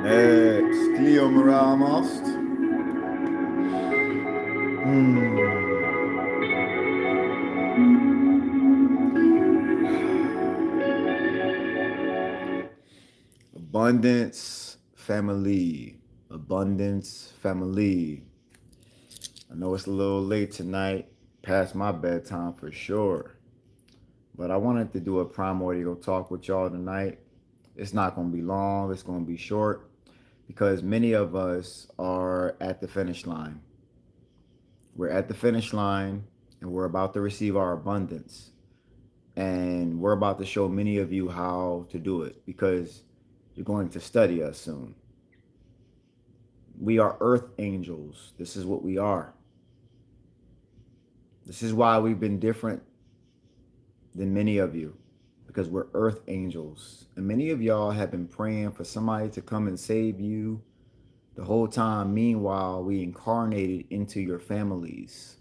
Next, Cleo Morales. Abundance, family. Abundance, family. I know it's a little late tonight, past my bedtime for sure. But I wanted to do a primordial talk with y'all tonight. It's not going to be long, it's going to be short because many of us are at the finish line. We're at the finish line and we're about to receive our abundance. And we're about to show many of you how to do it because you're going to study us soon. We are earth angels. This is what we are. This is why we've been different than many of you, because we're earth angels. And many of y'all have been praying for somebody to come and save you the whole time. Meanwhile, we incarnated into your families.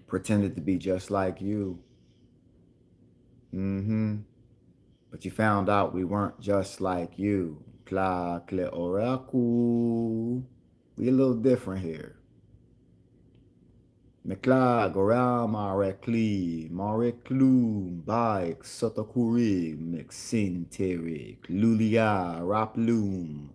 Pretended to be just like you. But you found out we weren't just like you. Kla kle oraku. We a little different here. Mekla gora marekli mareklu baik sotokurig mexin terik lulia raplum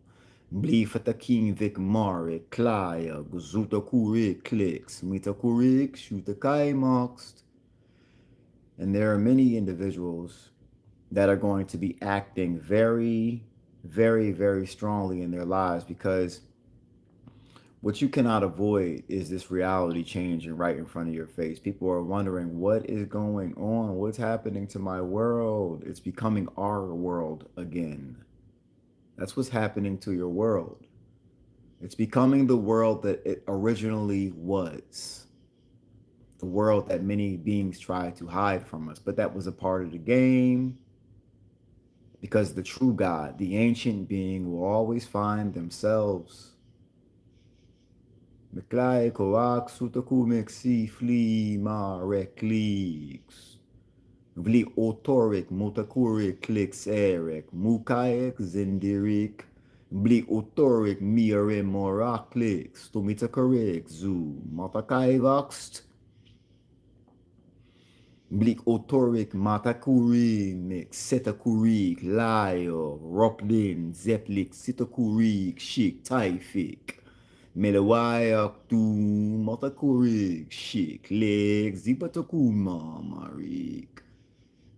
bli fatakin vik mare klaya guzuta kurik clicks mita kurik shuta kai moxt. And there are many individuals that are going to be acting very, very, very strongly in their lives because what you cannot avoid is this reality changing right in front of your face. People are wondering, what is going on? What's happening to my world? It's becoming our world again. That's what's happening to your world. It's becoming the world that it originally was. The world that many beings tried to hide from us. But that was a part of the game. Because the true God, the ancient being, will always find themselves. Meklai koak sutaku mexi fli ma reklix. Vli otorik motakurik klix erek. Mukaek zendirik. Bli otorik mire moraklix. Tomita korek zu. Matakai vaxt. Blik otorik matakuri mix setakurik layo roplin zeplik sitakurik shik taifik. Melewayak tu matakurik shik leg zibatakuma marik.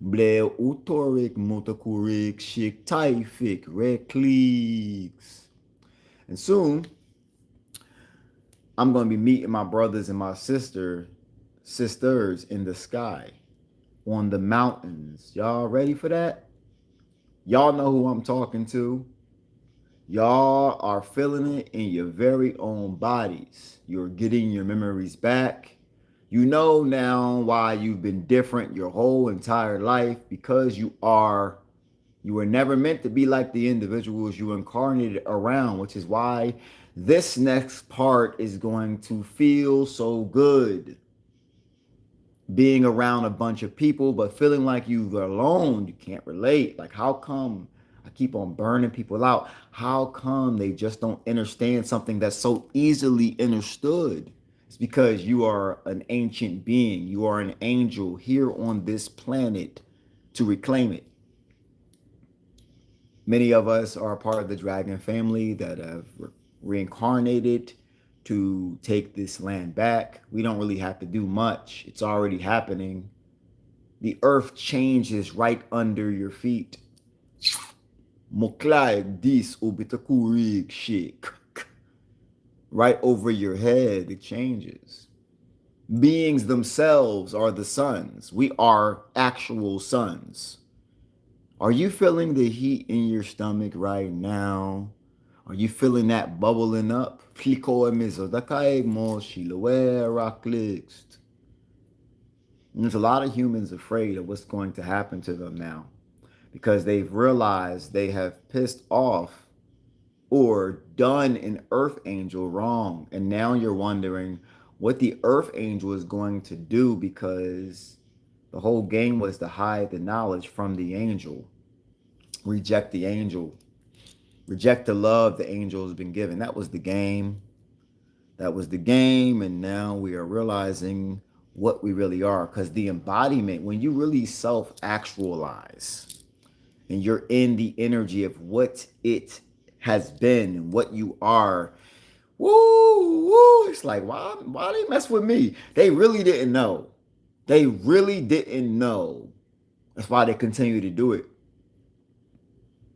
Ble otorik motakurik shik taifik reclix. And soon, I'm going to be meeting my brothers and my sisters in the sky. On the mountains. Y'all ready for that? Y'all know who I'm talking to. Y'all are feeling it in your very own bodies. You're getting your memories back. You know now why you've been different your whole entire life because you were never meant to be like the individuals you incarnated around, which is why this next part is going to feel so good. Being around a bunch of people, but feeling like you're alone, you can't relate. Like, how come I keep on burning people out? How come they just don't understand something that's so easily understood? It's because you are an ancient being, you are an angel here on this planet to reclaim it. Many of us are a part of the dragon family that have reincarnated to take this land back. We don't really have to do much, it's already happening. The earth changes right under your feet. Moklai dis ubitakurig shik. Right over your head, it changes. Beings themselves are the suns. We are actual suns. Are you feeling the heat in your stomach right now? Are you feeling that bubbling up? There's a lot of humans afraid of what's going to happen to them now because they've realized they have pissed off or done an earth angel wrong. And now you're wondering what the earth angel is going to do because the whole game was to hide the knowledge from the angel, reject the angel, reject the love the angel has been given. That was the game. That was the game. And now we are realizing what we really are because the embodiment, when you really self actualize and you're in the energy of what it has been and what you are, woo, woo, it's like, why they mess with me? They really didn't know. They really didn't know. That's why they continue to do it.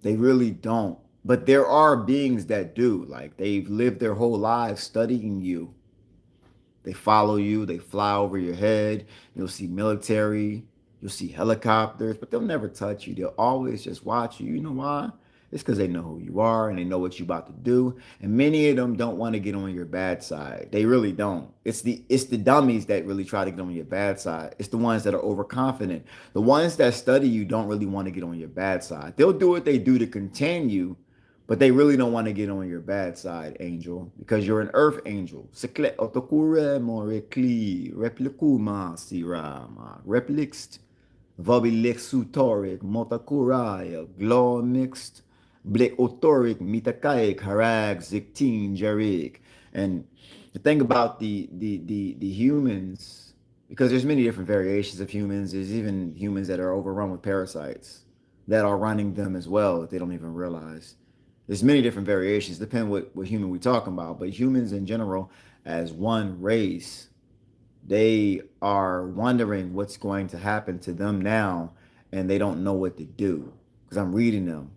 They really don't. But there are beings that do. Like they've lived their whole lives studying you. They follow you, they fly over your head. You'll see military, you'll see helicopters, but they'll never touch you. They'll always just watch you. You know why? It's because they know who you are and they know what you're about to do. And many of them don't want to get on your bad side. They really don't. It's the dummies that really try to get on your bad side. It's the ones that are overconfident. The ones that study you don't really want to get on your bad side. They'll do what they do to contain you, but they really don't want to get on your bad side, angel, because you're an earth angel. Sekle otokure mo rekli replikuma sirama replixt vobilexutoric motakuraya glomixed blek otoric mitakaik harag ziktin jarik. And the thing about the humans, because there's many different variations of humans, there's even humans that are overrun with parasites that are running them as well that they don't even realize. There's many different variations, depending what human we're talking about. But humans in general, as one race, they are wondering what's going to happen to them now, and they don't know what to do. Because I'm reading them.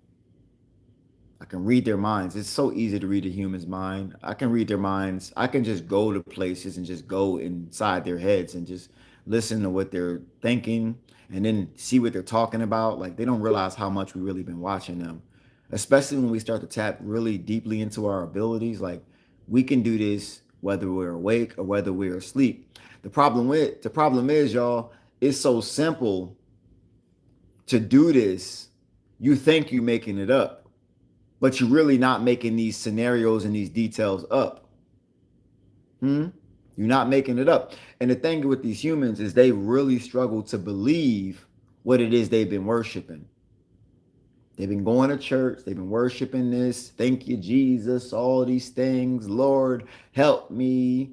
I can read their minds. It's so easy to read a human's mind. I can read their minds. I can just go to places and just go inside their heads and just listen to what they're thinking and then see what they're talking about. Like they don't realize how much we really been watching them, especially when we start to tap really deeply into our abilities. Like we can do this whether we're awake or whether we're asleep. The problem is, y'all, it's so simple to do this. You think you're making it up, but you're really not making these scenarios and these details up. You're not making it up. And the thing with these humans is they really struggle to believe what it is they've been worshiping. They've been going to church. They've been worshiping this. Thank you, Jesus. All these things. Lord, help me.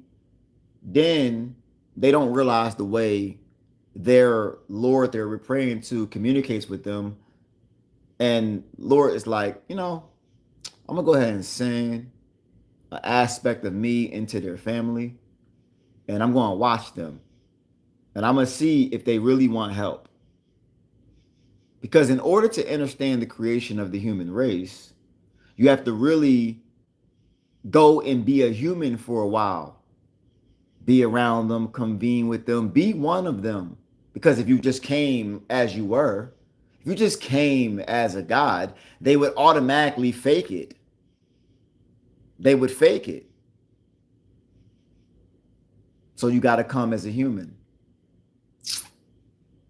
Then they don't realize the way their Lord they're praying to communicates with them. And Lord is like, I'm going to go ahead and send an aspect of me into their family. And I'm going to watch them. And I'm going to see if they really want help. Because in order to understand the creation of the human race, you have to really go and be a human for a while. Be around them, convene with them, be one of them. Because if you just came as you were, if you just came as a god, they would automatically fake it. They would fake it. So you got to come as a human.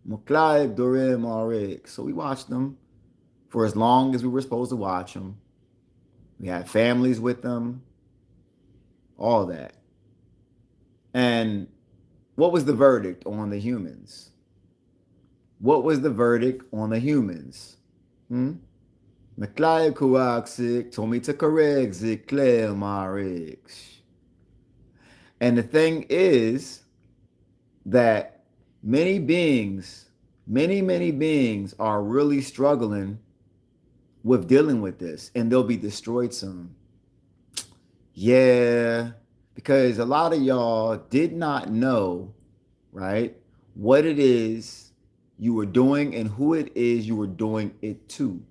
So we watched them for as long as we were supposed to watch them. We had families with them, all that. And what was the verdict on the humans? What was the verdict on the humans? McLeod Kuaksik told me to correct Zikler Marix. And the thing is that many beings, many beings are really struggling with dealing with this, and they'll be destroyed soon. Yeah, because a lot of y'all did not know, right, what it is you were doing and who it is you were doing it to.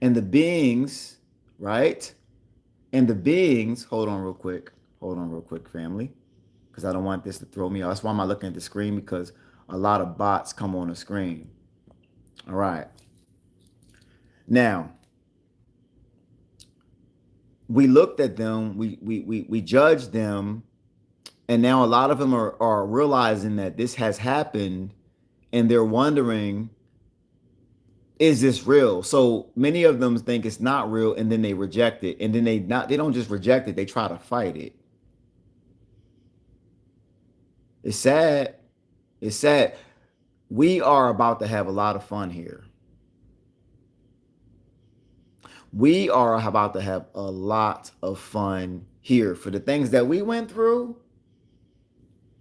And the beings, right? And the beings, hold on real quick, family, because I don't want this to throw me off. That's why I'm not looking at the screen, because a lot of bots come on the screen. All right. Now, we looked at them, we judged them, and now a lot of them are realizing that this has happened, and they're wondering, is this real? So many of them think it's not real, and then they reject it, and then they don't just reject it, they try to fight it. It's sad. It's sad. We are about to have a lot of fun here. We are about to have a lot of fun here for the things that we went through.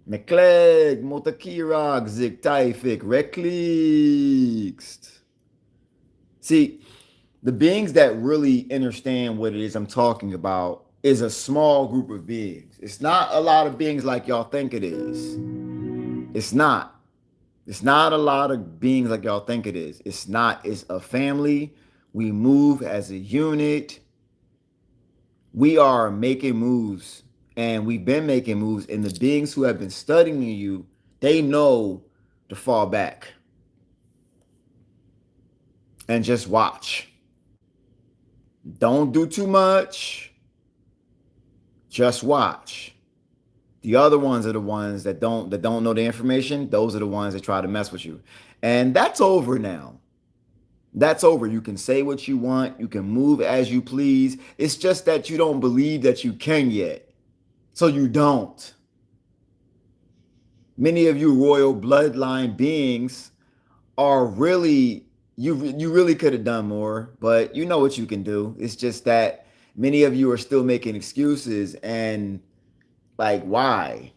McClegg, Motakirag, Ziktaifik, Reklixt. See, the beings that really understand what it is I'm talking about is a small group of beings. It's not a lot of beings like y'all think it is. It's not. It's not a lot of beings like y'all think it is. It's not. It's a family. We move as a unit. We are making moves, and we've been making moves. And the beings who have been studying you, they know to fall back and just watch. Don't do too much. Just watch. The other ones are the ones that don't know the information. Those are the ones that try to mess with you. And that's over now. That's over. You can say what you want. You can move as you please. It's just that you don't believe that you can yet. So you don't. Many of you royal bloodline beings are really, you really could have done more, but you know what you can do. It's just that many of you are still making excuses, and like, why?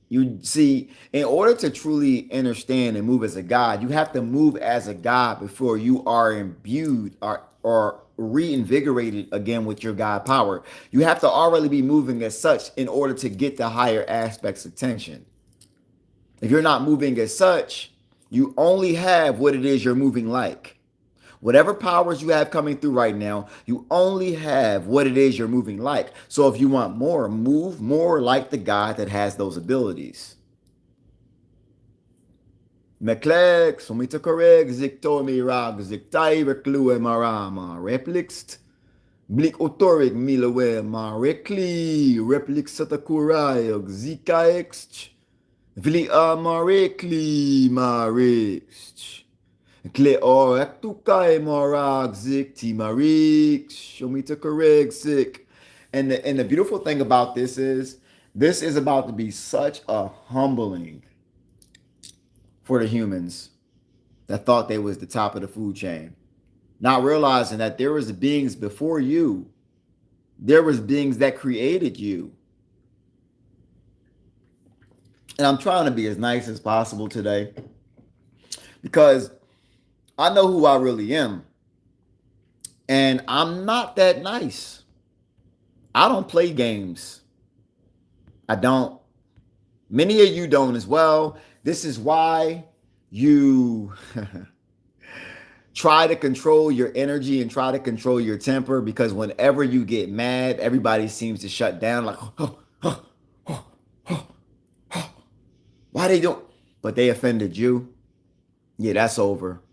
You see, in order to truly understand and move as a God, you have to move as a God before you are imbued or reinvigorated again with your God power. You have to already be moving as such in order to get the higher aspects of attention. If you're not moving as such, you only have what it is you're moving like. Whatever powers you have coming through right now, you only have what it is you're moving like. So if you want more, move more like the God that has those abilities. Meklex, somita correct, ziktor mirag, ziktai reclue marama, replixt, blik otoric milawe ma rekli, replix satakurayog, zikaext, vli amarekli marext. Show me to correct sick. And the beautiful thing about this is about to be such a humbling for the humans that thought they was the top of the food chain. Not realizing that there was beings before you. There was beings that created you. And I'm trying to be as nice as possible today, because I know who I really am. And I'm not that nice. I don't play games. I don't. Many of you don't as well. This is why you try to control your energy and try to control your temper, because whenever you get mad, everybody seems to shut down like, why they don't? But they offended you. Yeah, that's over.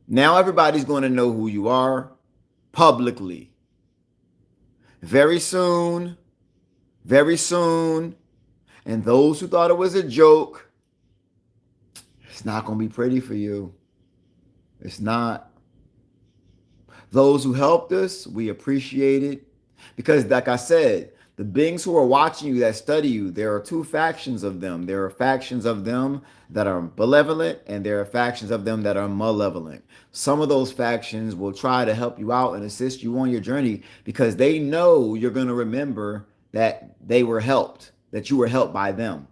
Now everybody's going to know who you are publicly. Very soon, very soon. And those who thought it was a joke, it's not going to be pretty for you. It's not. Those who helped us, we appreciate it. Because, like I said, the beings who are watching you, that study you, there are two factions of them. There are factions of them that are benevolent, and there are factions of them that are malevolent. Some of those factions will try to help you out and assist you on your journey because they know you're going to remember that they were helped, that you were helped by them.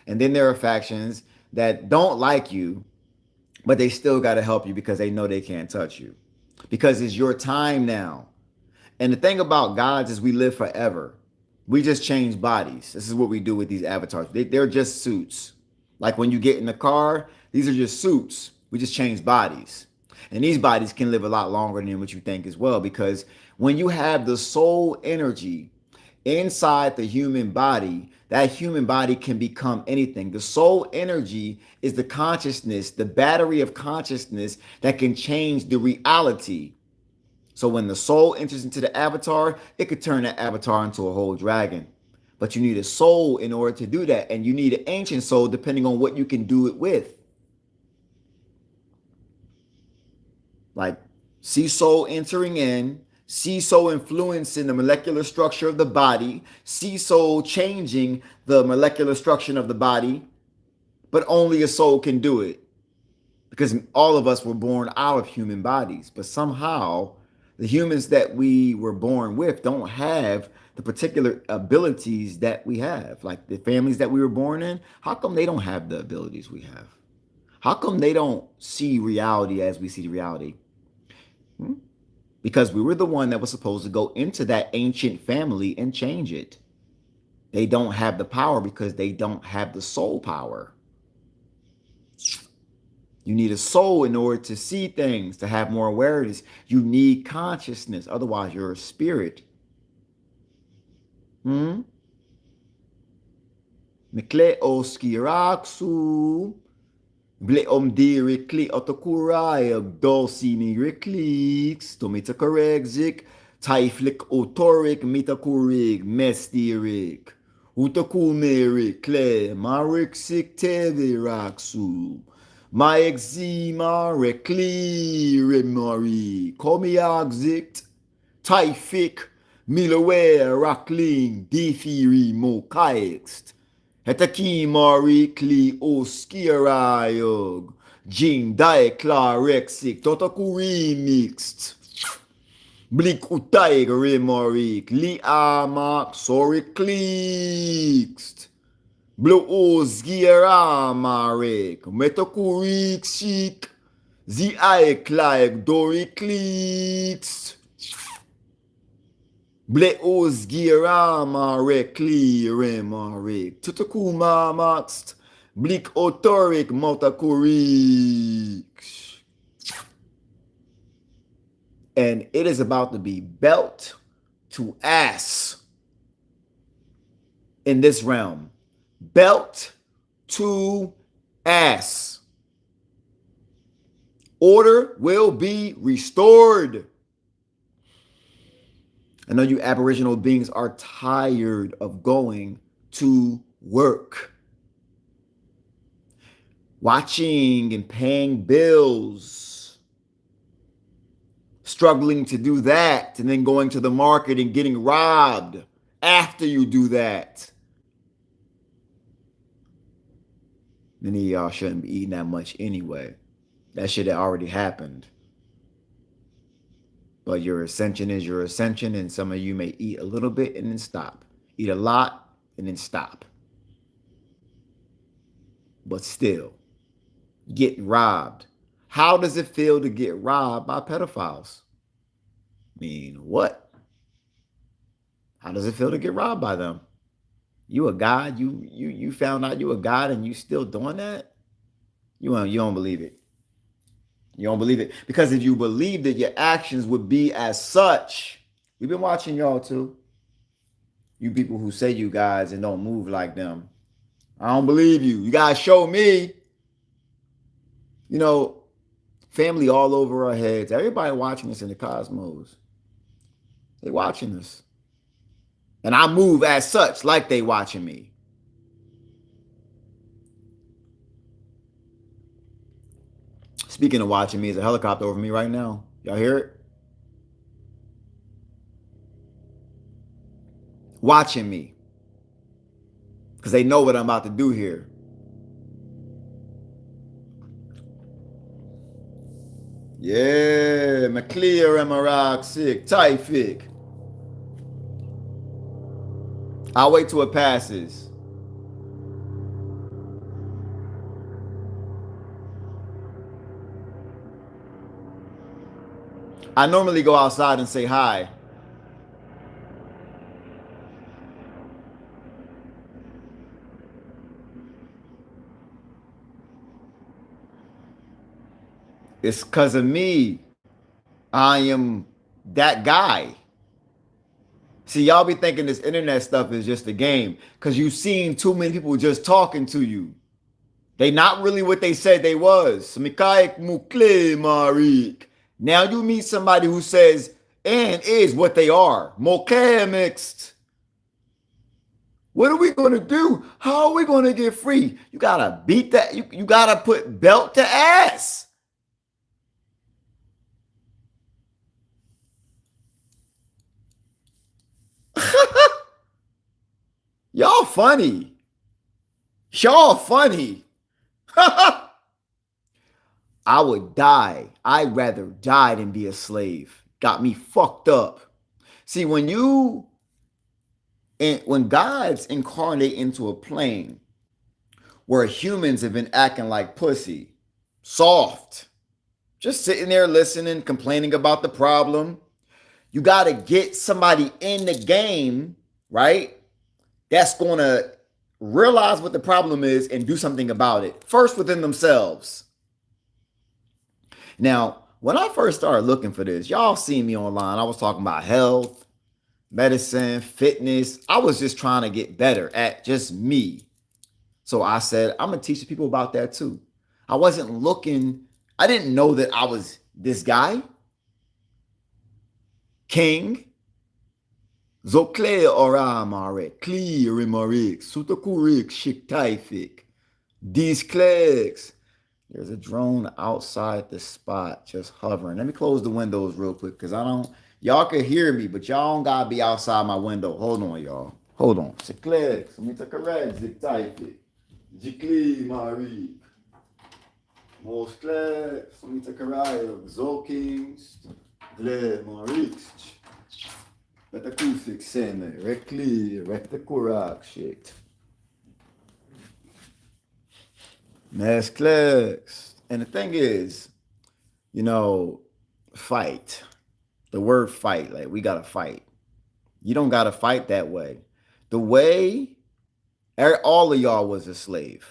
And then there are factions that don't like you, but they still got to help you because they know they can't touch you. Because it's your time now. And the thing about gods is we live forever. We just change bodies. This is what we do with these avatars. They're just suits. Like when you get in the car, these are just suits. We just change bodies. And these bodies can live a lot longer than what you think as well. Because when you have the soul energy inside the human body, that human body can become anything. The soul energy is the consciousness, the battery of consciousness that can change the reality. So when the soul enters into the avatar, it could turn that avatar into a whole dragon. But you need a soul in order to do that. And you need an ancient soul depending on what you can do it with. Like sea soul entering in, sea soul influencing the molecular structure of the body, sea soul changing the molecular structure of the body, but only a soul can do it. Because all of us were born out of human bodies, but somehow the humans that we were born with don't have the particular abilities that we have. Like the families that we were born in, how come they don't have the abilities we have? How come they don't see reality as we see reality? Because we were the one that was supposed to go into that ancient family and change it. They don't have the power because they don't have the soul power. You need a soul in order to see things, to have more awareness. You need consciousness. Otherwise, you're a spirit. Mikle oskiraksu. Ble omdiri kli otokurai dolsi mi riklix. Tomita koregzik. Taiflik otorik mitakurig mestirik. Utakumerik kle mariksik teviraksu. My eczema recli remori komiagzikt taifik milowe rakling difiri mokaikst hetaki mari kli oskirayog jing dae klarexik totokuri mixed blik utaig remorik li amak soriklikst Blue Ozgira Marek, Metakurik Chic, the Ike like Dory Cleats. Ble Ozgira Marek, Clear Marek, Tutakuma Maxt, Blik Otoric Motakurik. And it is about to be belt to ass in this realm. Belt to ass. Order will be restored. I know you Aboriginal beings are tired of going to work, watching and paying bills, struggling to do that, and then going to the market and getting robbed after you do that. Many of y'all shouldn't be eating that much anyway. That shit had already happened. But your ascension is your ascension, and some of you may eat a little bit and then stop. Eat a lot and then stop. But still, getting robbed. How does it feel to get robbed by pedophiles? I mean, what? How does it feel to get robbed by them? You a god? You found out you a god and you still doing that? You don't believe it. You don't believe it. Because if you believed it, your actions would be as such. We've been watching y'all too. You people who say you guys and don't move like them. I don't believe you. You guys show me. You know, family all over our heads. Everybody watching us in the cosmos. They watching us. And I move as such, like they watching me. Speaking of watching me, there's a helicopter over me right now. Y'all hear it? Watching me. Because they know what I'm about to do here. Yeah, McClear and Maroc sick, Typhic. I'll wait till it passes. I normally go outside and say hi. It's because of me. I am that guy. See, y'all be thinking this internet stuff is just a game because you've seen too many people just talking to you. They not really what they said they was. Now you meet somebody who says and is what they are. Mixed. What are we going to do? How are we going to get free? You got to beat that. You got to put belt to ass. Y'all funny. Y'all funny. I would die. I'd rather die than be a slave. Got me fucked up. See, when gods incarnate into a plane where humans have been acting like pussy, soft, just sitting there listening, complaining about the problem, you got to get somebody in the game, right? That's going to realize what the problem is and do something about it. First within themselves. Now, when I first started looking for this, y'all see me online. I was talking about health, medicine, fitness. I was just trying to get better at just me. So I said, I'm going to teach people about that too. I wasn't looking, I didn't know that I was this guy. King. Zokle oramare, clear imarik, sutakurik, shiktaifik. These clicks. There's a drone outside the spot just hovering. Let me close the windows real quick because y'all can hear me, but y'all don't gotta be outside my window. Hold on, y'all. Hold on. Clicks. Let me take a red, ziktaifik. Jikli marik. Most clicks. Let me take a ride. Zokings. Gle marik. Detoxification, rectly, rectacurak shit. Mesclex. And the thing is, fight. The word fight, like we gotta fight. You don't gotta fight that way. The way all of y'all was a slave.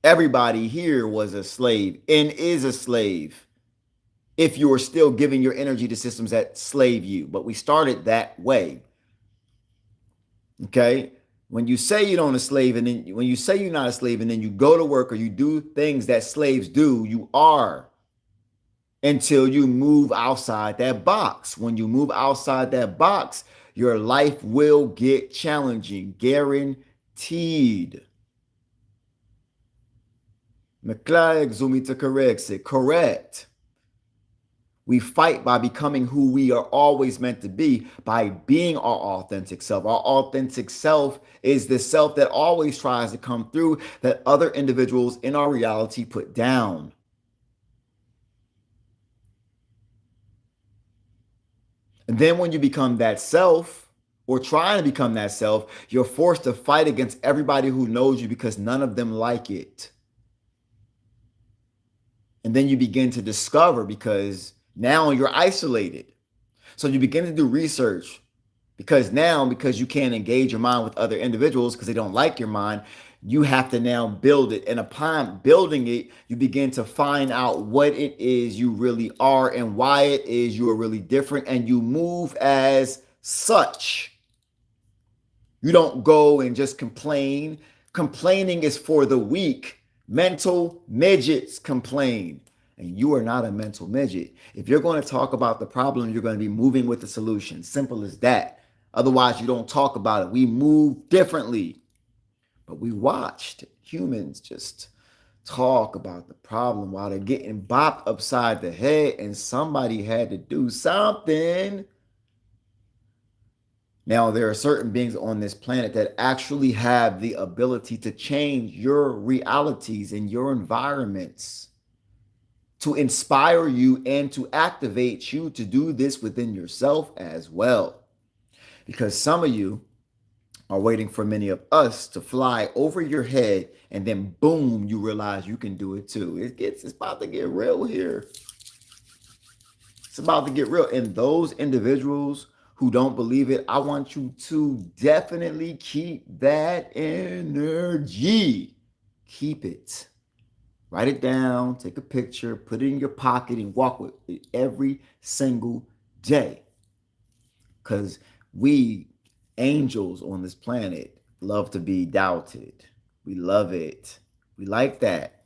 Everybody here was a slave and is a slave. If you are still giving your energy to systems that slave you. But we started that way. Okay? When you say you don't a slave, and then when you say you're not a slave, and then you go to work or you do things that slaves do, you are until you move outside that box. When you move outside that box, your life will get challenging, guaranteed. Correct. We fight by becoming who we are always meant to be, by being our authentic self. Our authentic self is the self that always tries to come through that other individuals in our reality put down. And then when you become that self, or trying to become that self, you're forced to fight against everybody who knows you because none of them like it. And then you begin to discover because now you're isolated. So you begin to do research because you can't engage your mind with other individuals because they don't like your mind, you have to now build it. And upon building it, you begin to find out what it is you really are and why it is you are really different. And you move as such. You don't go and just complain. Complaining is for the weak. Mental midgets complain. And you are not a mental midget. If you're going to talk about the problem, you're going to be moving with the solution. Simple as that. Otherwise, you don't talk about it. We move differently. But we watched humans just talk about the problem while they're getting bopped upside the head, and somebody had to do something. Now, there are certain beings on this planet that actually have the ability to change your realities and your environments, to inspire you and to activate you to do this within yourself as well. Because some of you are waiting for many of us to fly over your head, and then boom, you realize you can do it too. It's about to get real here. It's about to get real. And those individuals who don't believe it, I want you to definitely keep that energy. Keep it. Write it down, take a picture, put it in your pocket, and walk with it every single day. Because we angels on this planet love to be doubted. We love it. We like that.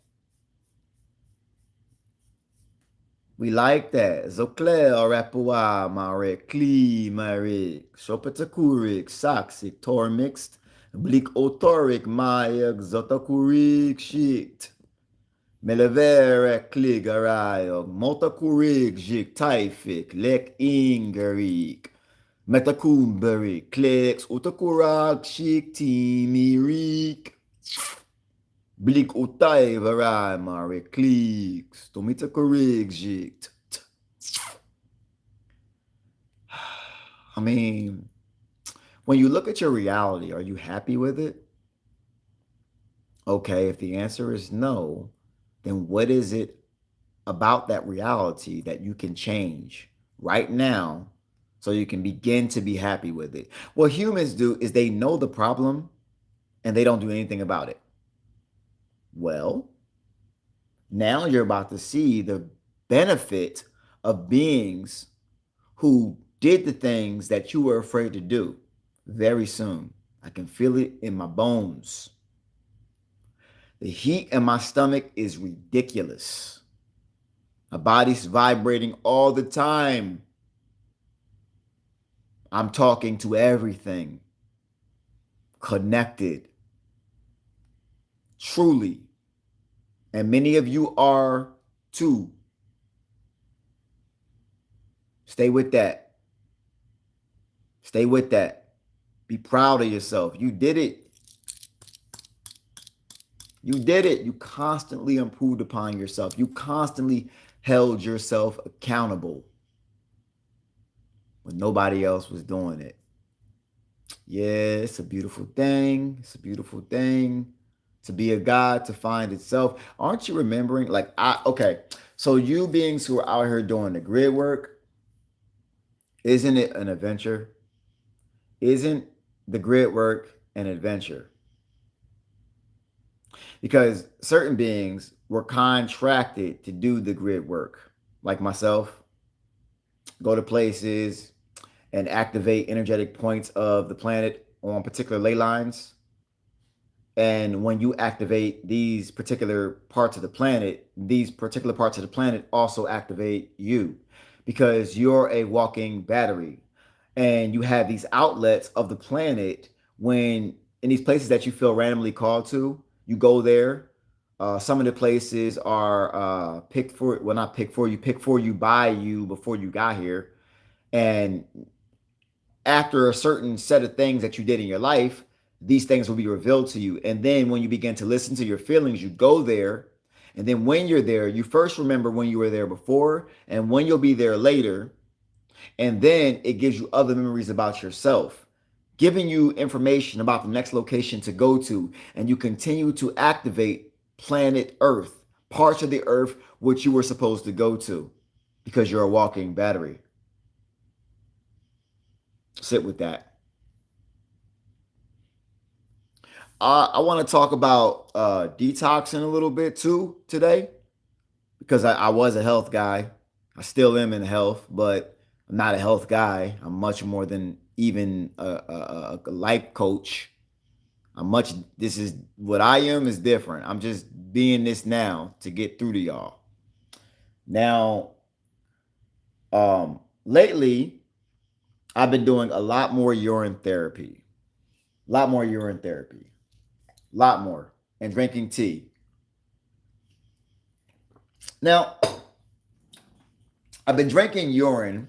We like that. Zocler rapua mare kli mare shopetakurik saksik tormixed blik otoric mayak zotakurik shit. Melevere kligarayo motakurik jik taifik lek ingarik. Metakumberik kliks utakurak shik timirik. Blik utay varay mare kliks. Tomita korrigjit. I mean, when you look at your reality, are you happy with it? Okay, if the answer is no, then what is it about that reality that you can change right now so you can begin to be happy with it? What humans do is they know the problem and they don't do anything about it. Well, now you're about to see the benefit of beings who did the things that you were afraid to do very soon. I can feel it in my bones. The heat in my stomach is ridiculous. My body's vibrating all the time. I'm talking to everything, connected, truly. And many of you are too. Stay with that. Stay with that. Be proud of yourself. You did it. You did it. You constantly improved upon yourself. You constantly held yourself accountable when nobody else was doing it. Yeah, it's a beautiful thing. It's a beautiful thing to be a God, to find itself. Aren't you remembering? Okay, so you beings who are out here doing the grid work, isn't it an adventure? Isn't the grid work an adventure? Because certain beings were contracted to do the grid work, like myself, go to places and activate energetic points of the planet on particular ley lines. And when you activate these particular parts of the planet, these particular parts of the planet also activate you, because you're a walking battery. And you have these outlets of the planet when in these places that you feel randomly called to, you go there. Some of the places are picked for, well, not picked for you, picked for you by you before you got here. And after a certain set of things that you did in your life, these things will be revealed to you. And then when you begin to listen to your feelings, you go there. And then when you're there, you first remember when you were there before and when you'll be there later. And then it gives you other memories about yourself, giving you information about the next location to go to. And you continue to activate planet Earth, parts of the Earth which you were supposed to go to, because you're a walking battery. Sit with that. I want to talk about detoxing a little bit too today, because I was a health guy. I still am in health, but I'm not a health guy. I'm much more than even a life coach. This is what I am is different. I'm just being this now to get through to y'all. Now, lately, I've been doing a lot more urine therapy, a lot more urine therapy, a lot more, and drinking tea. Now, I've been drinking urine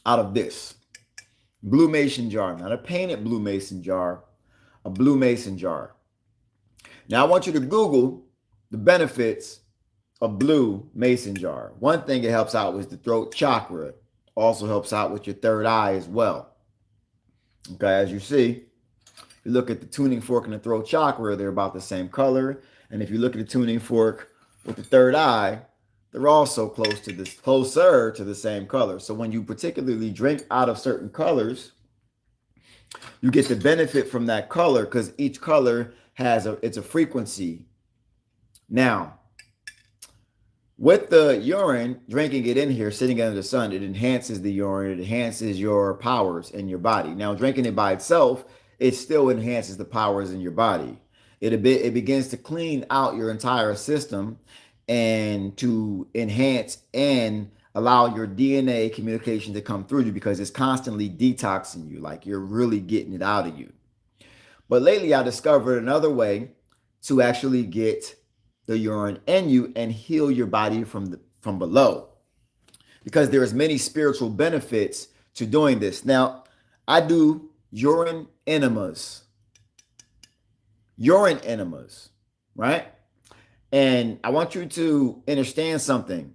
out of this blue mason jar, not a painted blue mason jar, a blue mason jar. Now, I want you to Google the benefits of blue mason jar. One thing it helps out with the throat chakra, also helps out with your third eye as well. Okay, as you see, if you look at the tuning fork and the throat chakra, they're about the same color. And if you look at the tuning fork with the third eye, they're also closer to the same color. So when you particularly drink out of certain colors, you get the benefit from that color because each color it's a frequency. Now, with the urine, drinking it in here, sitting under the sun, it enhances the urine, it enhances your powers in your body. Now, drinking it by itself, it still enhances the powers in your body. It begins to clean out your entire system and to enhance and allow your DNA communication to come through you because it's constantly detoxing you, like you're really getting it out of you. But lately, I discovered another way to actually get the urine in you and heal your body from below, because there's many spiritual benefits to doing this. Now, I do urine enemas, right? And I want you to understand something.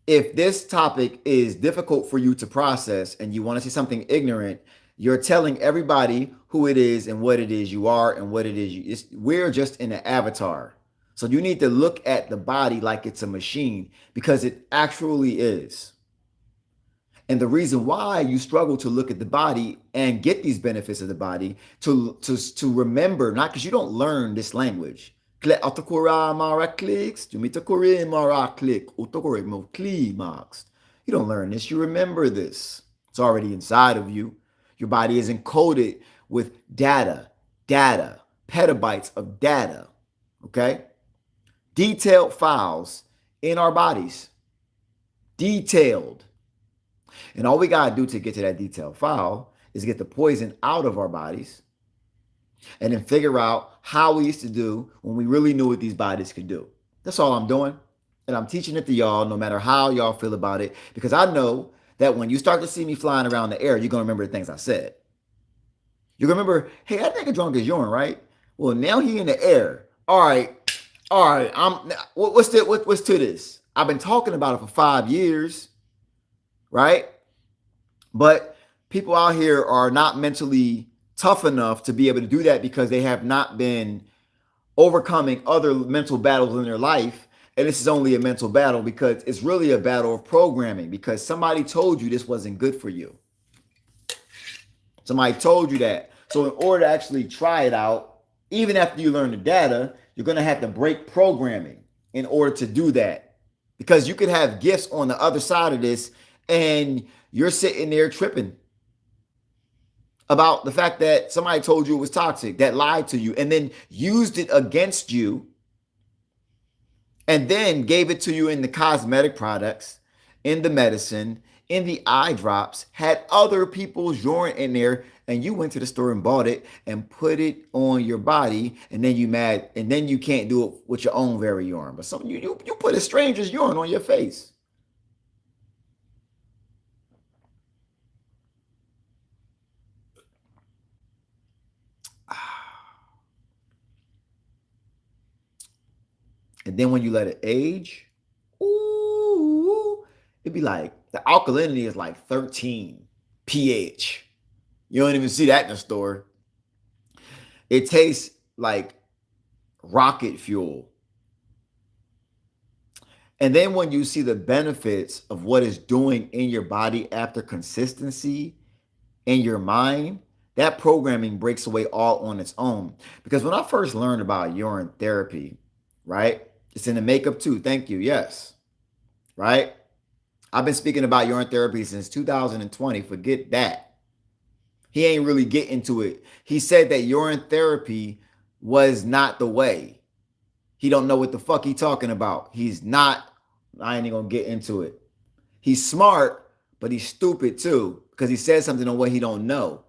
If this topic is difficult for you to process and you want to see something ignorant, you're telling everybody who it is and what it is you are and what it is we're just in an avatar. So you need to look at the body like it's a machine because it actually is. And the reason why you struggle to look at the body and get these benefits of the body to remember, not because you don't learn this language. You don't learn this, you remember this. It's already inside of you. Your body is encoded with data, petabytes of data, okay? Detailed files in our bodies. Detailed. And all we got to do to get to that detailed file is get the poison out of our bodies and then figure out how we used to do when we really knew what these bodies could do. That's all I'm doing. And I'm teaching it to y'all no matter how y'all feel about it, because I know that when you start to see me flying around the air, you're going to remember the things I said. You're going to remember, hey, that nigga drunk as urine, right? Well, now he in the air. All right. What's to this? I've been talking about it for 5 years, right? But people out here are not mentally tough enough to be able to do that because they have not been overcoming other mental battles in their life. And this is only a mental battle because it's really a battle of programming, because somebody told you this wasn't good for you. Somebody told you that. So in order to actually try it out, even after you learn the data, you're going to have to break programming in order to do that. Because you could have gifts on the other side of this and you're sitting there tripping about the fact that somebody told you it was toxic, that lied to you, and then used it against you, and then gave it to you in the cosmetic products, in the medicine, in the eye drops, had other people's urine in there, and you went to the store and bought it and put it on your body, and then you mad, and then you can't do it with your own very urine. But some you put a stranger's urine on your face. And then when you let it age, ooh, it'd be like the alkalinity is like 13 pH. You don't even see that in the store. It tastes like rocket fuel. And then when you see the benefits of what it's doing in your body after consistency in your mind, that programming breaks away all on its own. Because when I first learned about urine therapy, right? It's in the makeup too. Thank you. Yes. Right? I've been speaking about urine therapy since 2020. Forget that. He ain't really get into it. He said that urine therapy was not the way. He don't know what the fuck he talking about. He's not, I ain't even gonna get into it. He's smart, but he's stupid too. because he said something on what he don't know.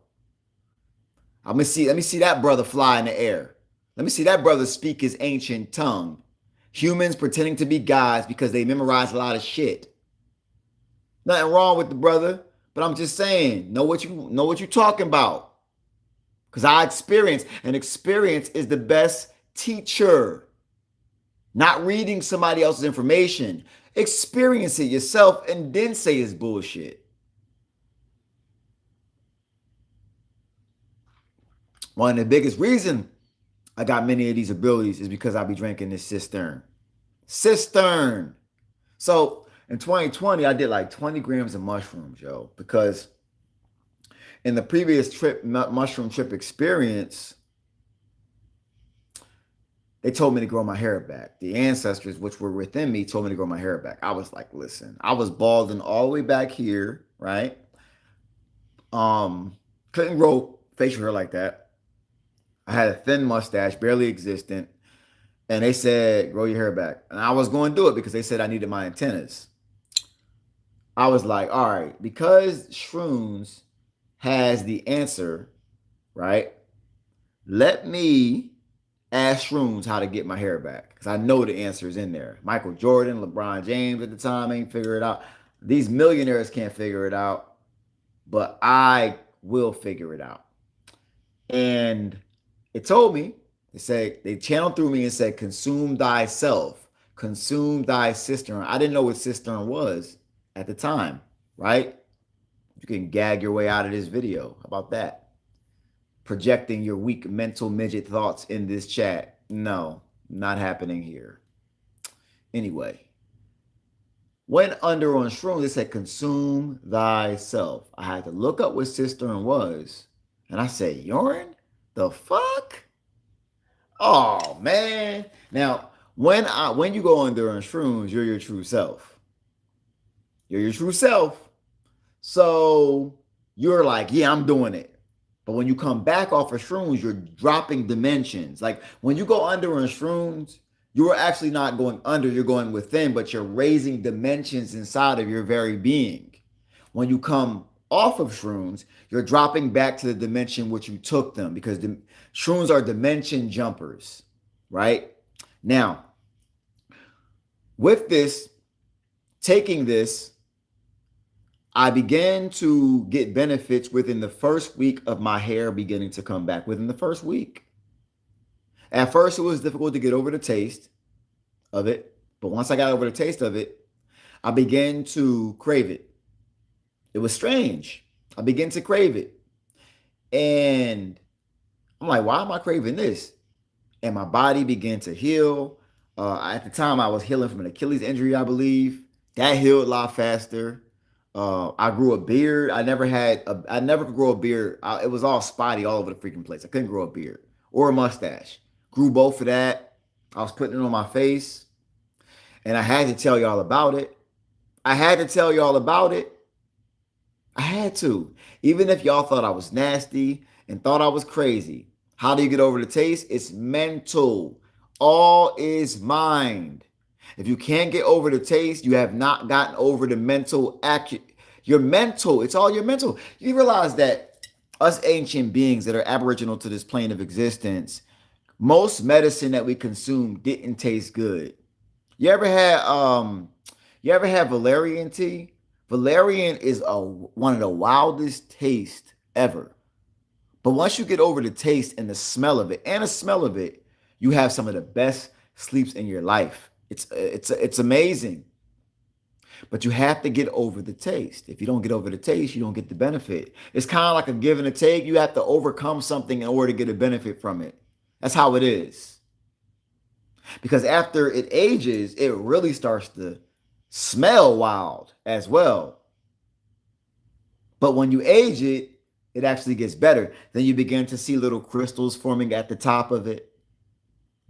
Let me see that brother fly in the air. Let me see that brother speak his ancient tongue. Humans pretending to be gods because they memorize a lot of shit. Nothing wrong with the brother, but I'm just saying, know what you're talking about. Because I experience, and experience is the best teacher. Not reading somebody else's information. Experience it yourself and then say it's bullshit. One of the biggest reasons I got many of these abilities is because I be drinking this cistern. Cistern. So in 2020, I did like 20 grams of mushrooms, yo, because in the previous mushroom trip experience, they told me to grow my hair back. The ancestors, which were within me, told me to grow my hair back. I was like, listen, I was balding all the way back here, right? Couldn't grow facial hair like that. I had a thin mustache, barely existent. And they said, grow your hair back. And I was going to do it because they said I needed my antennas. I was like, all right, because shrooms has the answer, right? Let me ask shrooms how to get my hair back because I know the answer is in there. Michael Jordan, LeBron James at the time ain't figure it out. These millionaires can't figure it out, but I will figure it out. And it told me, they channeled through me and said, consume thyself, consume thy cistern. I didn't know what cistern was at the time, right? You can gag your way out of this video. How about that? Projecting your weak mental midget thoughts in this chat. No, not happening here. Anyway, went under on shrooms. They said, consume thyself. I had to look up what cistern was. And I said, urine? The fuck? Oh, man. Now, when you go under on shrooms, you're your true self. You're your true self. So you're like, yeah, I'm doing it. But when you come back off of shrooms, you're dropping dimensions. Like when you go under on shrooms, you're actually not going under, you're going within, but you're raising dimensions inside of your very being. When you come off of shrooms, you're dropping back to the dimension which you took them because shrooms are dimension jumpers, right? Now, with this, taking this, I began to get benefits within the first week of my hair beginning to come back, within the first week. At first, it was difficult to get over the taste of it, but once I got over the taste of it, I began to crave it. It was strange. I began to crave it. And I'm like, why am I craving this? And my body began to heal. At the time, I was healing from an Achilles injury, I believe. That healed a lot faster. I grew a beard. I never could grow a beard. It was all spotty all over the freaking place. I couldn't grow a beard or a mustache. Grew both of that. I was putting it on my face. And I had to tell y'all about it. I had to. Even if y'all thought I was nasty and thought I was crazy. How do you get over the taste? It's mental. All is mind. If you can't get over the taste, you have not gotten over the mental your mental. It's all your mental. You realize that us ancient beings that are aboriginal to this plane of existence, most medicine that we consume didn't taste good. You ever had valerian tea? Valerian is one of the wildest tastes ever. But once you get over the taste and the smell of it, you have some of the best sleeps in your life. It's amazing. But you have to get over the taste. If you don't get over the taste, you don't get the benefit. It's kind of like a give and a take. You have to overcome something in order to get a benefit from it. That's how it is. Because after it ages, it really starts to smell wild as well. But when you age it, it actually gets better. Then you begin to see little crystals forming at the top of it.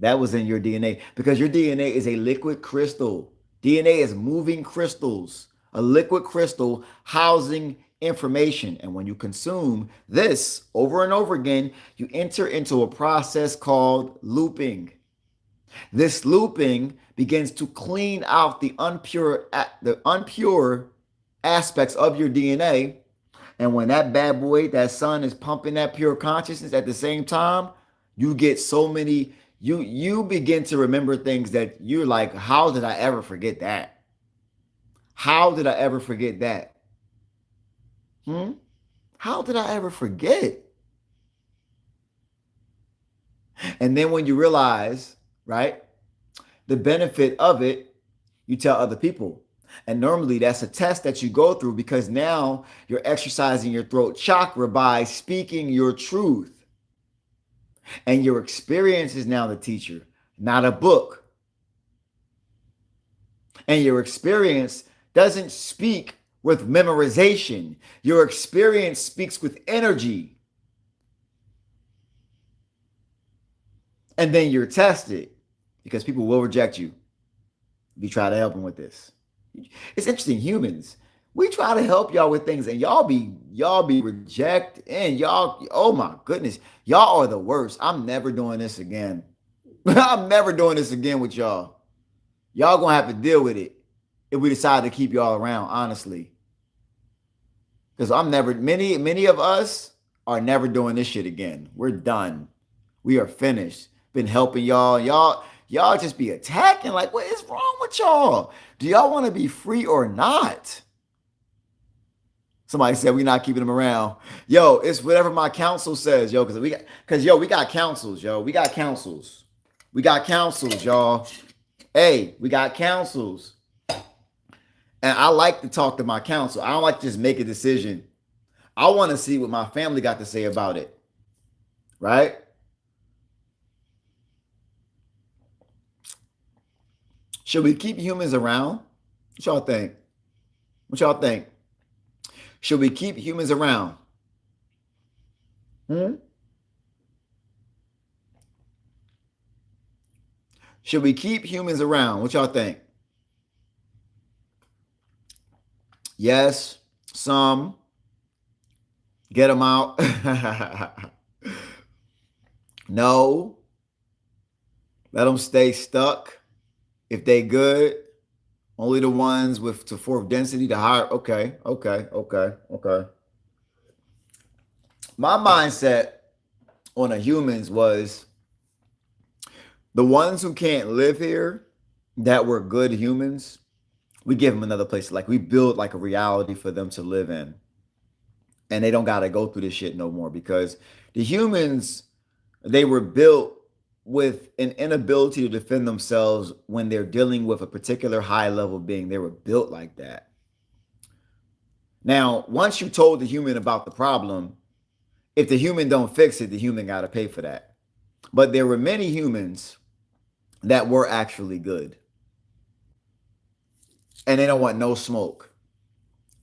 That was in your DNA because your DNA is a liquid crystal. DNA is moving crystals, a liquid crystal housing information. And when you consume this over and over again, you enter into a process called looping. This looping begins to clean out the impure aspects of your DNA And when that bad boy, that sun is pumping that pure consciousness at the same time, you get so many, you begin to remember things that you're like, how did I ever forget that? How did I ever forget that? Hmm? How did I ever forget? And then when you realize, right, the benefit of it, you tell other people. And normally that's a test that you go through because now you're exercising your throat chakra by speaking your truth. And your experience is now the teacher, not a book. And your experience doesn't speak with memorization. Your experience speaks with energy. And then you're tested because people will reject you if you try to help them with this. It's interesting, humans. We try to help y'all with things and y'all be reject and y'all, oh my goodness, y'all are the worst. I'm never doing this again. I'm never doing this again with y'all. Y'all gonna have to deal with it if we decide to keep y'all around, honestly. Because I'm never, many of us are never doing this shit again. We're done. We are finished. Been helping y'all. Y'all just be attacking. Like, what is wrong with y'all? Do y'all want to be free or not? Somebody said we're not keeping them around. Yo, it's whatever my council says, yo, we got councils, yo. We got councils. We got councils, y'all. Hey, we got councils. And I like to talk to my council. I don't like to just make a decision. I want to see what my family got to say about it. Right? Should we keep humans around? What y'all think? What y'all think? Should we keep humans around? Hmm? Should we keep humans around? What y'all think? Yes, some. Get them out. No. Let them stay stuck. If they good, only the ones with the fourth density, the higher. Okay. My mindset on the humans was the ones who can't live here that were good humans, we give them another place. Like we build like a reality for them to live in. And they don't got to go through this shit no more because the humans, they were built with an inability to defend themselves when they're dealing with a particular high level being. They were built like that. Now, once you told the human about the problem, if the human don't fix it, the human got to pay for that. But there were many humans that were actually good. And they don't want no smoke.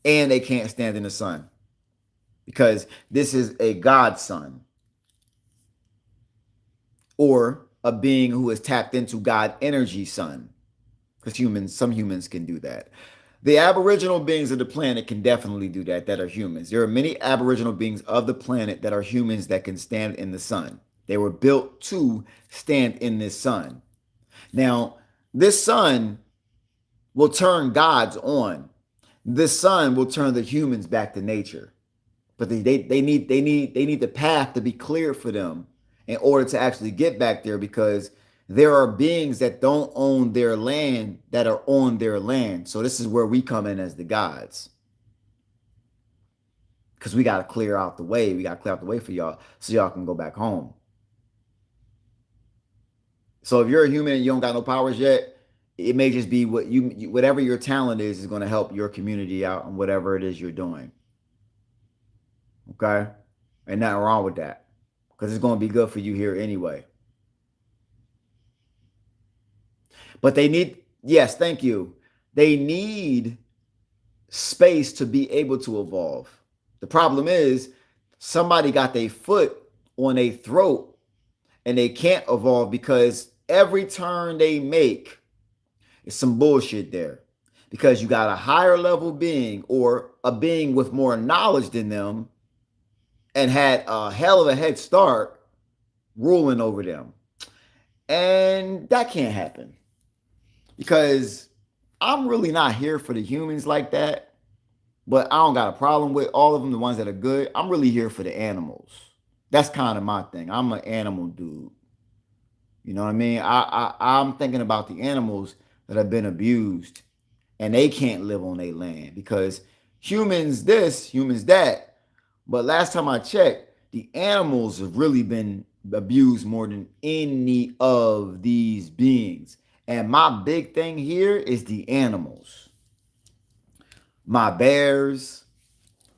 And they can't stand in the sun. Because this is a God son. Or a being who is tapped into God energy son. Because some humans can do that. The aboriginal beings of the planet can definitely do that are humans. There are many aboriginal beings of the planet that are humans that can stand in the sun. They were built to stand in this sun. Now, this sun will turn gods on. This sun will turn the humans back to nature. But they need the path to be cleared for them in order to actually get back there, because there are beings that don't own their land that are on their land. So this is where we come in as the gods. Because we got to clear out the way. We got to clear out the way for y'all so y'all can go back home. So if you're a human and you don't got no powers yet, it may just be whatever your talent is going to help your community out and whatever it is you're doing. Okay? Ain't nothing wrong with that. Because it's going to be good for you here anyway. But they need, yes, thank you. They need space to be able to evolve. The problem is somebody got their foot on a throat and they can't evolve because every turn they make is some bullshit there. Because you got a higher level being or a being with more knowledge than them and had a hell of a head start ruling over them. And that can't happen. Because I'm really not here for the humans like that. But I don't got a problem with all of them, the ones that are good. I'm really here for the animals. That's kind of my thing. I'm an animal dude. You know what I mean? I'm thinking about the animals that have been abused and they can't live on their land because humans this, humans that. But last time I checked, the animals have really been abused more than any of these beings. And my big thing here is the animals. My bears,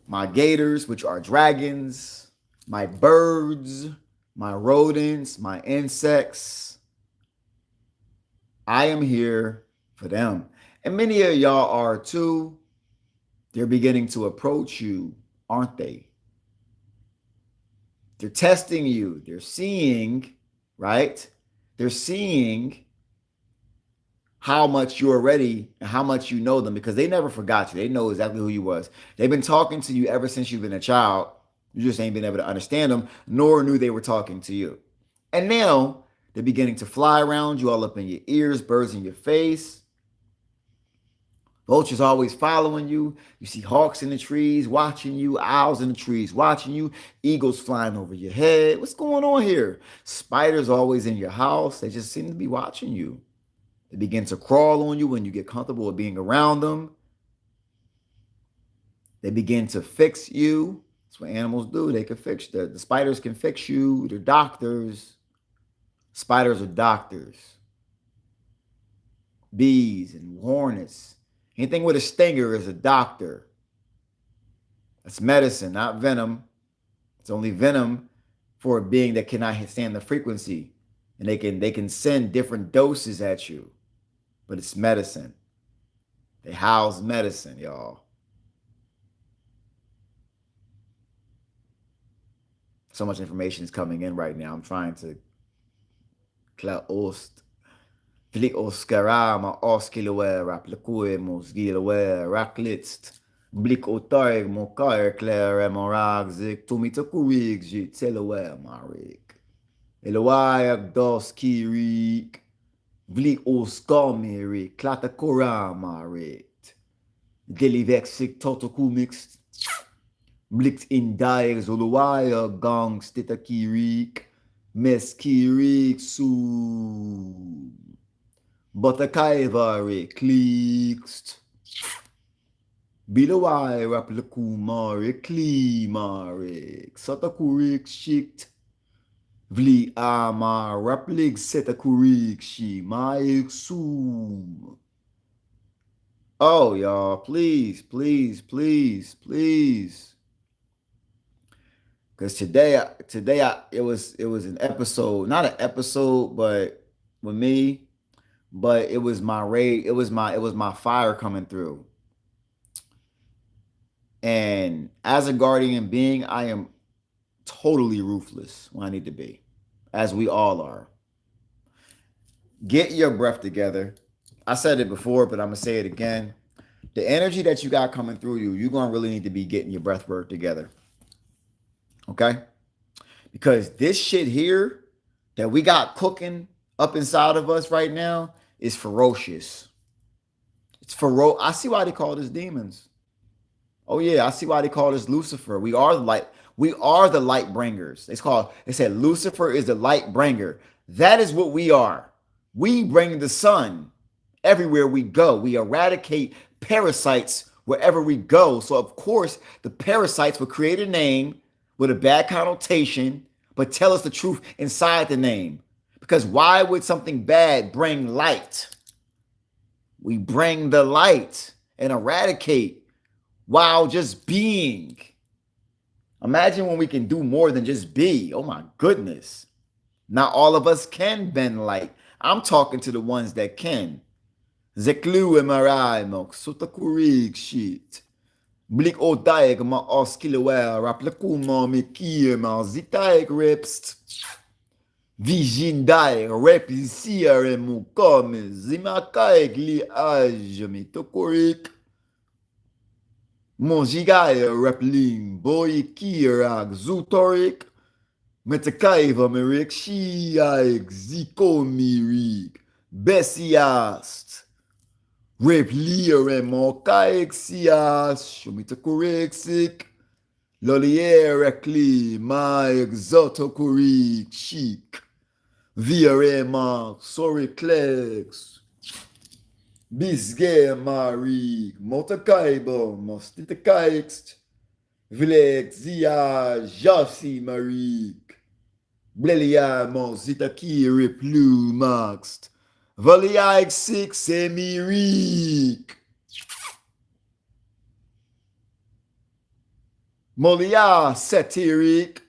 my gators, which are dragons, my birds, my rodents, my insects. I am here for them. And many of y'all are too. They're beginning to approach you, aren't they? They're testing you. They're seeing, right? They're seeing how much you're ready and how much you know them because they never forgot you. They know exactly who you was. They've been talking to you ever since you've been a child. You just ain't been able to understand them, nor knew they were talking to you. And now they're beginning to fly around you, all up in your ears, birds in your face. Vultures always following you. You see hawks in the trees watching you, owls in the trees watching you, eagles flying over your head. What's going on here? Spiders always in your house. They just seem to be watching you. They begin to crawl on you when you get comfortable with being around them. They begin to fix you. That's what animals do. They can fix the spiders can fix you. They're doctors. Spiders are doctors. Bees and hornets. Anything with a stinger is a doctor. That's medicine, not venom. It's only venom for a being that cannot stand the frequency. And they can send different doses at you. But it's medicine. They house medicine, y'all. So much information is coming in right now. I'm trying to Klaost. Flik Oscarama, Oskilower, Raplecue, Mosgilower, Raklitst. Blik Otaig, Mokair, Claire, Moragzik, Tumitakurig, Jitzelower, Marik. Eloayak, Doskirik. Vlik Oskamirik, Klatakora, Marik. Delivexik, Totokumix. Blikt in Dair, Zoluaya, Gang, Stitakirik. Meskirik, Su. Botakaivari, Klikst. Bilawai, Raplakumari, Klimari. Satakurik, Shikt. Vli Ama, Raplig, Setakurik, Shi, Maik, Sum. Oh, y'all, please, please, please, please. Because today, it was an episode, not an episode, but with me, but it was my rage, it was my fire coming through. And as a guardian being, I am totally ruthless when I need to be, as we all are. Get your breath together. I said it before, but I'm gonna say it again. The energy that you got coming through you, you're gonna really need to be getting your breath work together. Okay? Because this shit here that we got cooking up inside of us right now is ferocious. It's ferocious. I see why they call this demons. Oh yeah, I see why they call this Lucifer. We are the light. We are the light bringers. They said Lucifer is the light bringer. That is what we are. We bring the sun everywhere we go. We eradicate parasites wherever we go. So of course, the parasites will create a name with a bad connotation, but tell us the truth inside the name. Because why would something bad bring light? We bring the light and eradicate while just being. Imagine when we can do more than just be. Oh my goodness. Not all of us can bend light. I'm talking to the ones that can. Zeklu emarai mok sutakurik shit. Blik odaik ma oskilower raplekuma me kier ma zitaik repst. Vijindaik repisier emu come zimakaik li aj me tokorik. Monjigai repling boy kirak zutorik. Metakaiva merik shiaik zikomirik. Besiast. Replier mon caexias, chumitacurexic, lolierecli, ma exotocuric, chic, viarema, soriclex, bisge marik, motacaibo, mostitacaixt, vilex, zia, jassi marik, blelia, mozitaki, replumaxt, valiaik six semirik. Molia satiric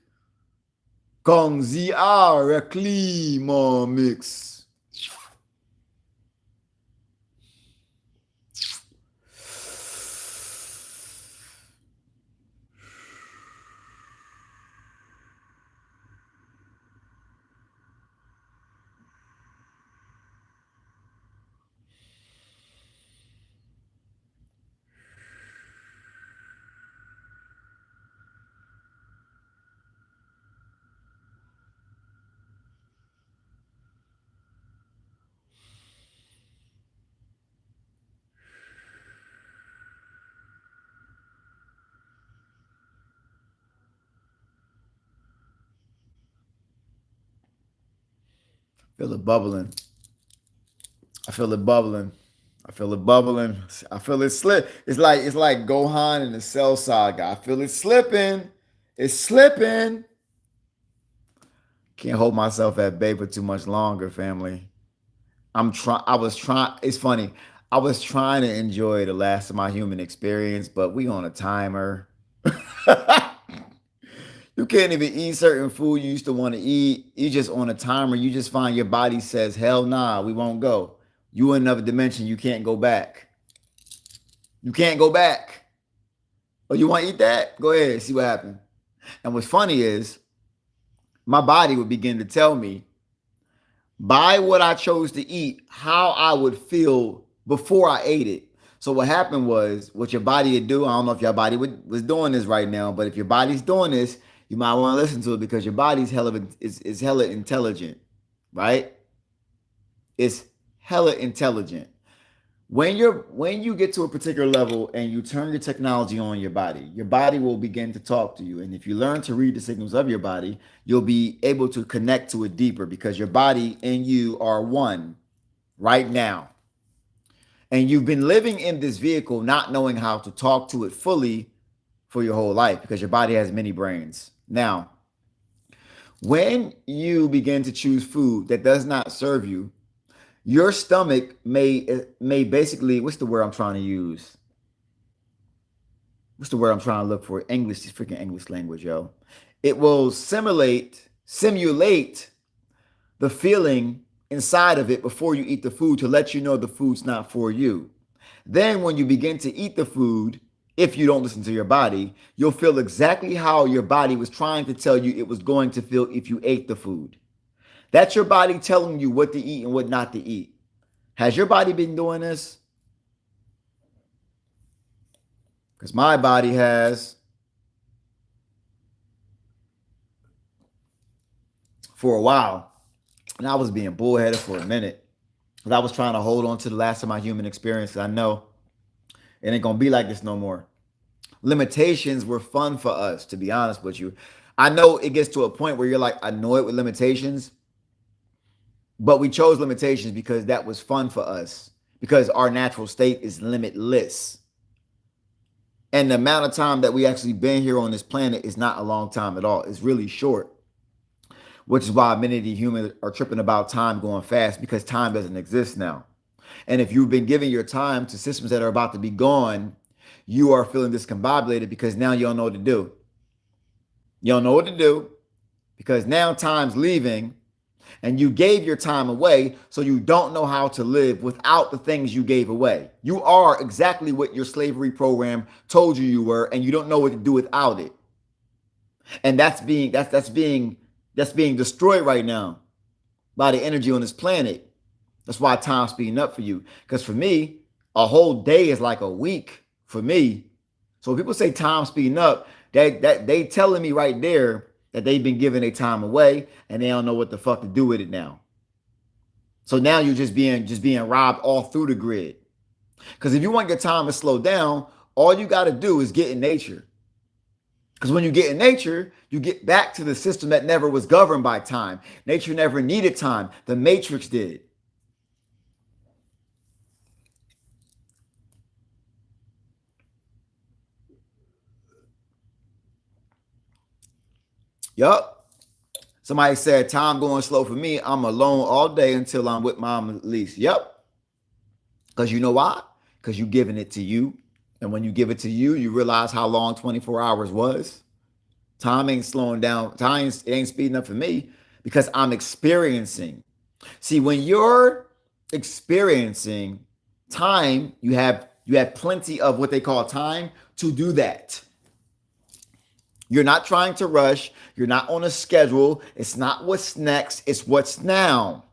Gongzia reclimomix. Feel it bubbling. I feel it bubbling. I feel it bubbling. I feel it slip. It's like Gohan and the Cell Saga. I feel it slipping. It's slipping. Can't hold myself at bay for too much longer, family. I was trying. It's funny. I was trying to enjoy the last of my human experience, but we on a timer. You can't even eat certain food you used to want to eat. You just on a timer. You just find your body says, hell nah, we won't go. You in another dimension. You can't go back. You can't go back. Oh, you want to eat that? Go ahead, see what happens. And what's funny is my body would begin to tell me by what I chose to eat, how I would feel before I ate it. So what happened was, what your body would do, I don't know if your body was doing this right now, but if your body's doing this, you might want to listen to it because your body's is hella intelligent, right? It's hella intelligent. When you get to a particular level and you turn your technology on your body will begin to talk to you. And if you learn to read the signals of your body, you'll be able to connect to it deeper because your body and you are one right now. And you've been living in this vehicle not knowing how to talk to it fully for your whole life because your body has many brains. Now, when you begin to choose food that does not serve you, your stomach may basically, what's the word I'm trying to use? What's the word I'm trying to look for? English, this freaking English language, yo. It will simulate the feeling inside of it before you eat the food to let you know the food's not for you. Then when you begin to eat the food, if you don't listen to your body, you'll feel exactly how your body was trying to tell you it was going to feel if you ate the food. That's your body telling you what to eat and what not to eat. Has your body been doing this? Because my body has for a while. And I was being bullheaded for a minute. Because I was trying to hold on to the last of my human experience. I know it ain't going to be like this no more. Limitations were fun for us, to be honest with you. I know it gets to a point where you're like annoyed with limitations. But we chose limitations because that was fun for us. Because our natural state is limitless. And the amount of time that we actually been here on this planet is not a long time at all. It's really short. Which is why many of the humans are tripping about time going fast because time doesn't exist now. And if you've been giving your time to systems that are about to be gone, you are feeling discombobulated because now you don't know what to do. You don't know what to do because now time's leaving and you gave your time away, so you don't know how to live without the things you gave away. You are exactly what your slavery program told you were, and you don't know what to do without it. And that's being destroyed right now by the energy on this planet. That's why time's speeding up for you. Because for me, a whole day is like a week for me. So when people say time speeding up, they telling me right there that they've been giving their time away and they don't know what the fuck to do with it now. So now you're just being robbed all through the grid. Because if you want your time to slow down, all you got to do is get in nature. Because when you get in nature, you get back to the system that never was governed by time. Nature never needed time. The Matrix did. Yup. Somebody said time going slow for me. I'm alone all day until I'm with mom at least. Yep. Because you know why? Because you giving it to you. And when you give it to you, you realize how long 24 hours was. Time ain't slowing down. Time ain't speeding up for me because I'm experiencing. See, when you're experiencing time, you have plenty of what they call time to do that. You're not trying to rush. You're not on a schedule. It's not what's next. It's what's now.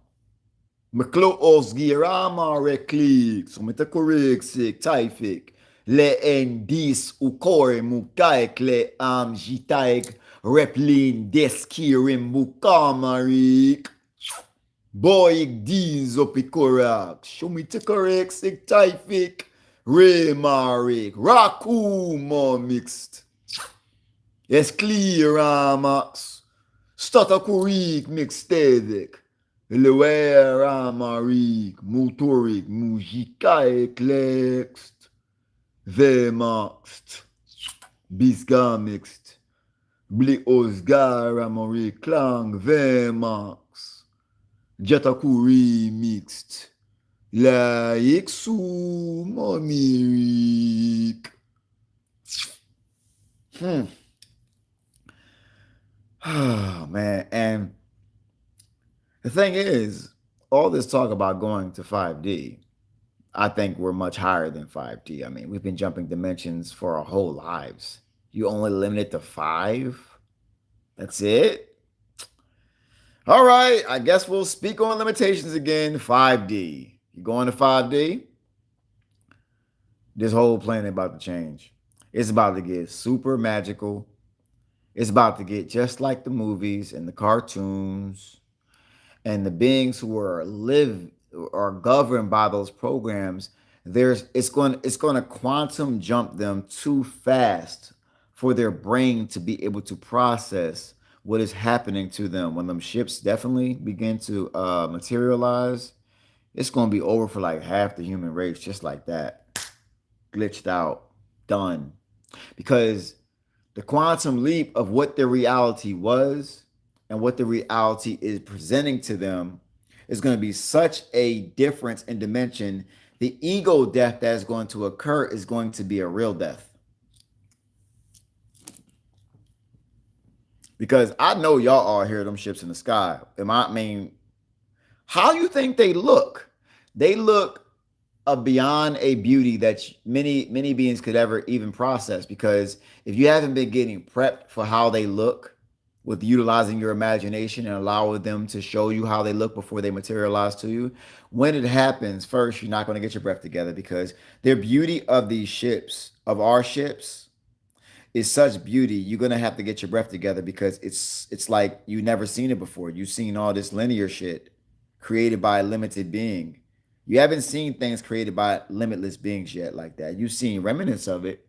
Meklo girama reklik. So meta korek sik taifik. Le endis ukore mukaik le am jitaik replin deskirim mukamarik. Boy diz opikorak. Show me te korek sik taifik. Remarik. Rakuma mixed. Escliramax. Statakurik mixtedek. Leweramarik. Mutorik. Mujikaek lext. Vemaxt. Bisgamixt. Bliosgaramorik klang. Vemax. Jatakuri mixed. La Ixu Momirik. Oh, man. And the thing is, all this talk about going to 5D, I think we're much higher than 5D. I mean, we've been jumping dimensions for our whole lives. You only limit it to 5? That's it? All right. I guess we'll speak on limitations again. 5D. You going to 5D? This whole planet about to change. It's about to get super magical. It's about to get just like the movies and the cartoons and the beings who are governed by those programs. It's going to quantum jump them too fast for their brain to be able to process what is happening to them. When them ships definitely begin to materialize, it's going to be over for like half the human race, just like that. Glitched out, done. Because the quantum leap of what their reality was and what the reality is presenting to them is going to be such a difference in dimension. The ego death that is going to occur is going to be a real death. Because I know y'all all hear them ships in the sky. I mean, how you think they look? They look beyond a beauty that many beings could ever even process. Because if you haven't been getting prepped for how they look with utilizing your imagination and allowing them to show you how they look before they materialize to you, when it happens, first, you're not going to get your breath together, because their beauty of these ships, of our ships, is such beauty. You're going to have to get your breath together, because it's like you never seen it before. You've seen all this linear shit created by a limited being. You haven't seen things created by limitless beings yet like that. You've seen remnants of it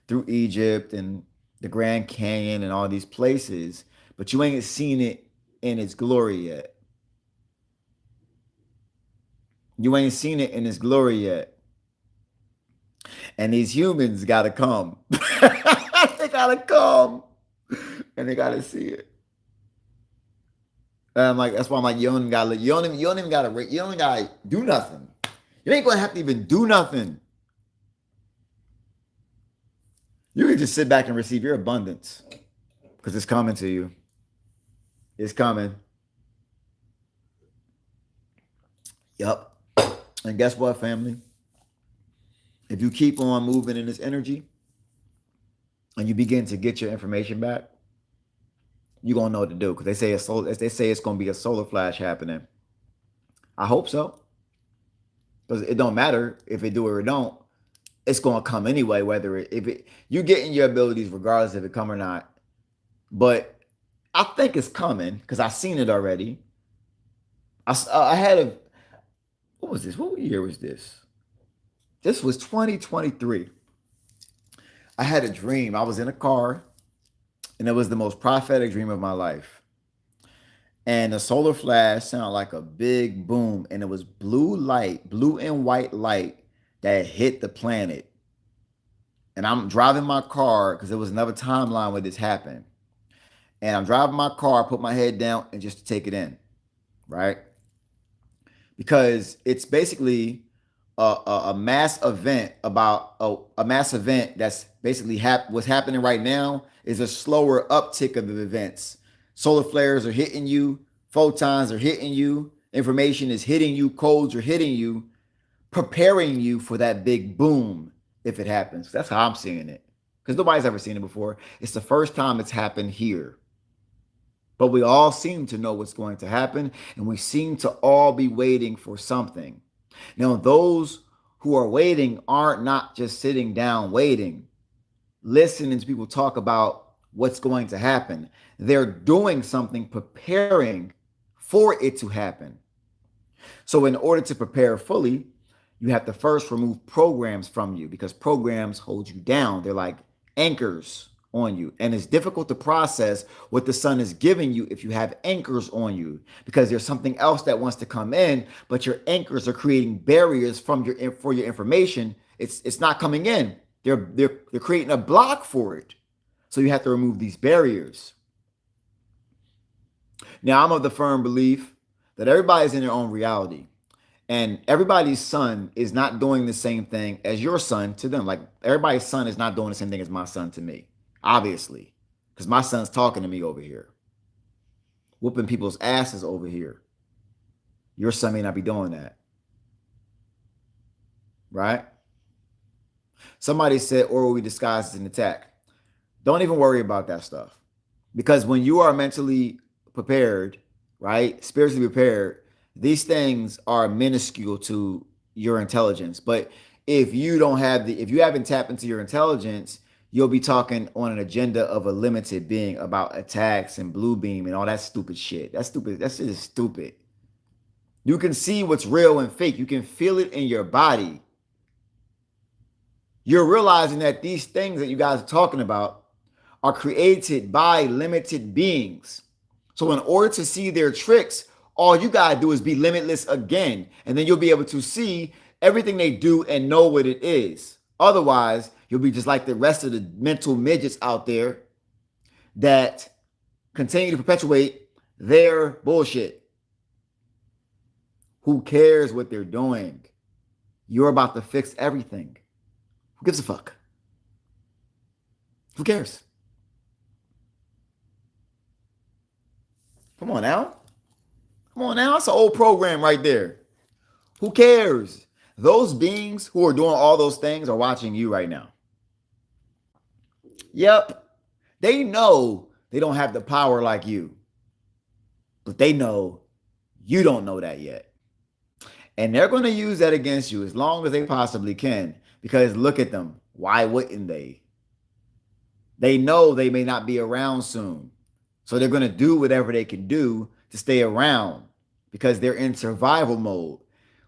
through Egypt and the Grand Canyon and all these places, but you ain't seen it in its glory yet. You ain't seen it in its glory yet. And these humans got to come. They got to come. And they got to see it. And I'm like, that's why I'm like, you don't even gotta do nothing. You ain't gonna have to even do nothing. You can just sit back and receive your abundance, because it's coming to you. It's coming. Yup. And guess what, family? If you keep on moving in this energy and you begin to get your information back, you're gonna know what to do, because they say it's gonna be a solar flash happening. I hope so, because it don't matter if it do or it don't. It's gonna come anyway, you're getting your abilities regardless if it come or not. But I think it's coming, because I've seen it already. I had what was this? What year was this? This was 2023. I had a dream. I was in a car, and it was the most prophetic dream of my life. And the solar flash sounded like a big boom, and it was blue light, blue and white light that hit the planet. And I'm driving my car because there was another timeline where this happened. And I'm driving my car, put my head down, and just to take it in, right? Because it's basically a mass event about a mass event that's basically what's happening right now is a slower uptick of the events. Solar flares are hitting you, photons are hitting you, information is hitting you, codes are hitting you, preparing you for that big boom if it happens. That's how I'm seeing it. Because nobody's ever seen it before. It's the first time it's happened here. But we all seem to know what's going to happen, and we seem to all be waiting for something. Now, those who are waiting aren't not just sitting down waiting, listening to people talk about what's going to happen. They're doing something, preparing for it to happen. So, in order to prepare fully, you have to first remove programs from you because programs hold you down. They're like anchors on you. And it's difficult to process what the sun is giving you if you have anchors on you because there's something else that wants to come in, but your anchors are creating barriers for your information. It's not coming in. They're creating a block for it. So you have to remove these barriers. Now, I'm of the firm belief that everybody's in their own reality. And everybody's son is not doing the same thing as your son to them. Like everybody's son is not doing the same thing as my son to me, obviously, because my son's talking to me over here, whooping people's asses over here. Your son may not be doing that, right? Somebody said, or will we disguise as an attack? Don't even worry about that stuff. Because when you are mentally prepared, right, spiritually prepared, these things are minuscule to your intelligence. But if you haven't tapped into your intelligence, you'll be talking on an agenda of a limited being about attacks and blue beam and all that stupid shit. That's stupid. That shit is stupid. You can see what's real and fake. You can feel it in your body. You're realizing that these things that you guys are talking about are created by limited beings. So in order to see their tricks, all you got to do is be limitless again. And then you'll be able to see everything they do and know what it is. Otherwise, you'll be just like the rest of the mental midgets out there that continue to perpetuate their bullshit. Who cares what they're doing? You're about to fix everything. Who gives a fuck? Who cares? Come on now. Come on now. That's an old program right there. Who cares? Those beings who are doing all those things are watching you right now. Yep. They know they don't have the power like you. But they know you don't know that yet. And they're going to use that against you as long as they possibly can. Because look at them. Why wouldn't they? They know they may not be around soon. So they're going to do whatever they can do to stay around because they're in survival mode.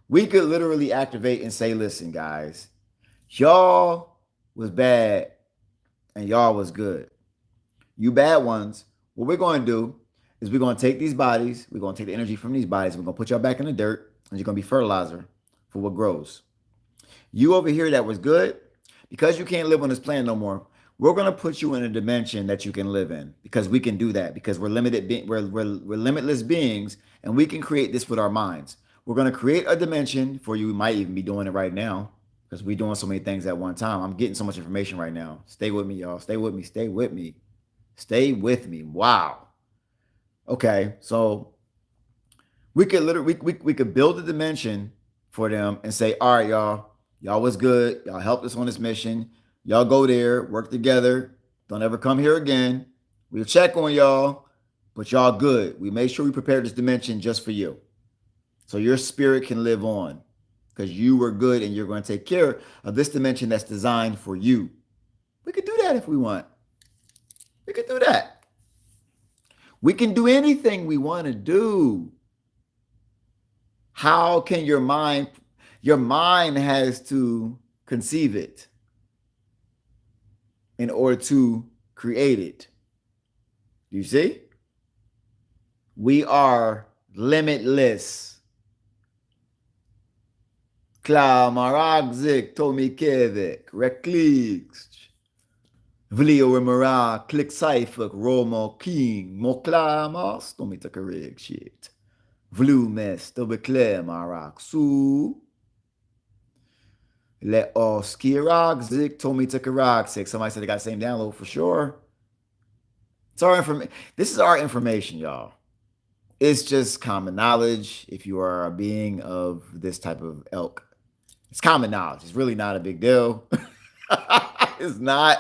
We could literally activate and say, listen, guys, y'all was bad and y'all was good. You bad ones, what we're going to do is we're going to take these bodies, we're going to take the energy from these bodies, we're going to put y'all back in the dirt, and you're going to be fertilizer for what grows. You over here that was good, because you can't live on this planet no more, we're going to put you in a dimension that you can live in because we can do that because we're limitless beings and we can create this with our minds. We're going to create a dimension for you. We might even be doing it right now because we're doing so many things at one time. I'm getting so much information right now. Stay with me, y'all. Stay with me. Stay with me. Stay with me. Wow. Okay. So we could literally, we could build a dimension for them and say, all right, y'all was good. Y'all helped us on this mission. Y'all go there, work together. Don't ever come here again. We'll check on y'all, but y'all good. We made sure we prepared this dimension just for you. So your spirit can live on because you were good and you're going to take care of this dimension that's designed for you. We could do that if we want. We could do that. We can do anything we want to do. How can your mind, Your mind has to conceive it in order to create it. Do you see? We are limitless. Klamaragzik, Tomikevik, Rekliks, Vlio Mara, Click Cypher, Romo King, Moklamas, Tomitakarek shit. Vlumes, Tobekle Marak, Su. Let Skiragzik, Tomitakaragzik. Somebody said they got the same download for sure. It's our information. This is our information, y'all. It's just common knowledge if you are a being of this type of elk. It's common knowledge. It's really not a big deal. It's not.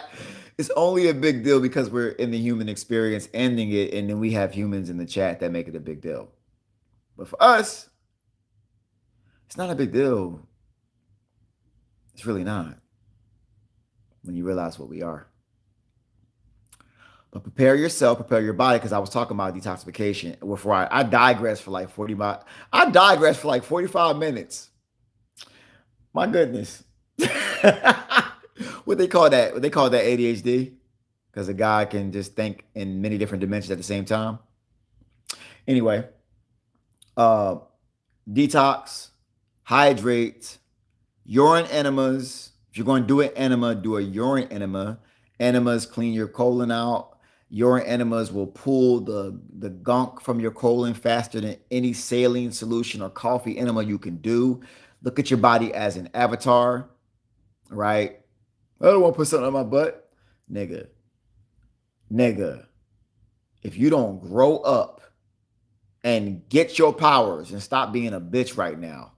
It's only a big deal because we're in the human experience ending it, and then we have humans in the chat that make it a big deal. But for us, it's not a big deal. It's really not when you realize what we are. But prepare yourself, prepare your body, because I was talking about detoxification before I digressed for like 45. I digressed for like 45 minutes. My goodness. What they call that? What they call that ADHD? Because a guy can just think in many different dimensions at the same time. Anyway, detox, hydrate, urine enemas. If you're going to do an enema, do a urine enema. Enemas clean your colon out. Urine enemas will pull the gunk from your colon faster than any saline solution or coffee enema you can do. Look at your body as an avatar, right? I don't want to put something on my butt. Nigga. If you don't grow up and get your powers and stop being a bitch right now.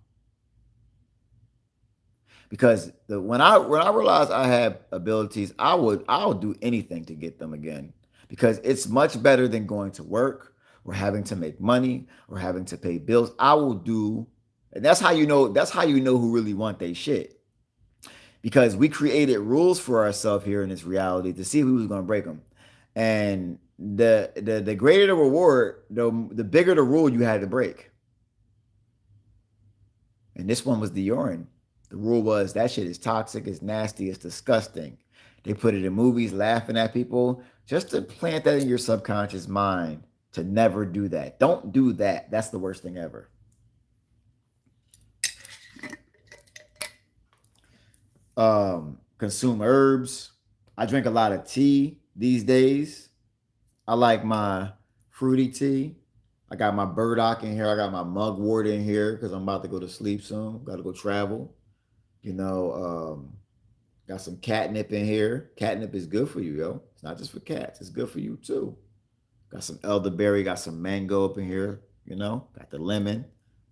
Because when I realized I have abilities, I'll do anything to get them again. Because it's much better than going to work or having to make money or having to pay bills. I will do, and that's how you know who really want their shit. Because we created rules for ourselves here in this reality to see who was going to break them. And the greater the reward, the bigger the rule you had to break. And this one was the urine. The rule was that shit is toxic, it's nasty, it's disgusting. They put it in movies, laughing at people, just to plant that in your subconscious mind to never do that. Don't do that. That's the worst thing ever. Consume herbs. I drink a lot of tea these days. I like my fruity tea. I got my burdock in here. I got my mugwort in here because I'm about to go to sleep soon. Got to go travel. Got some catnip in here. Catnip is good for you, yo. It's not just for cats. It's good for you too. Got some elderberry. Got some mango up in here. Got the lemon.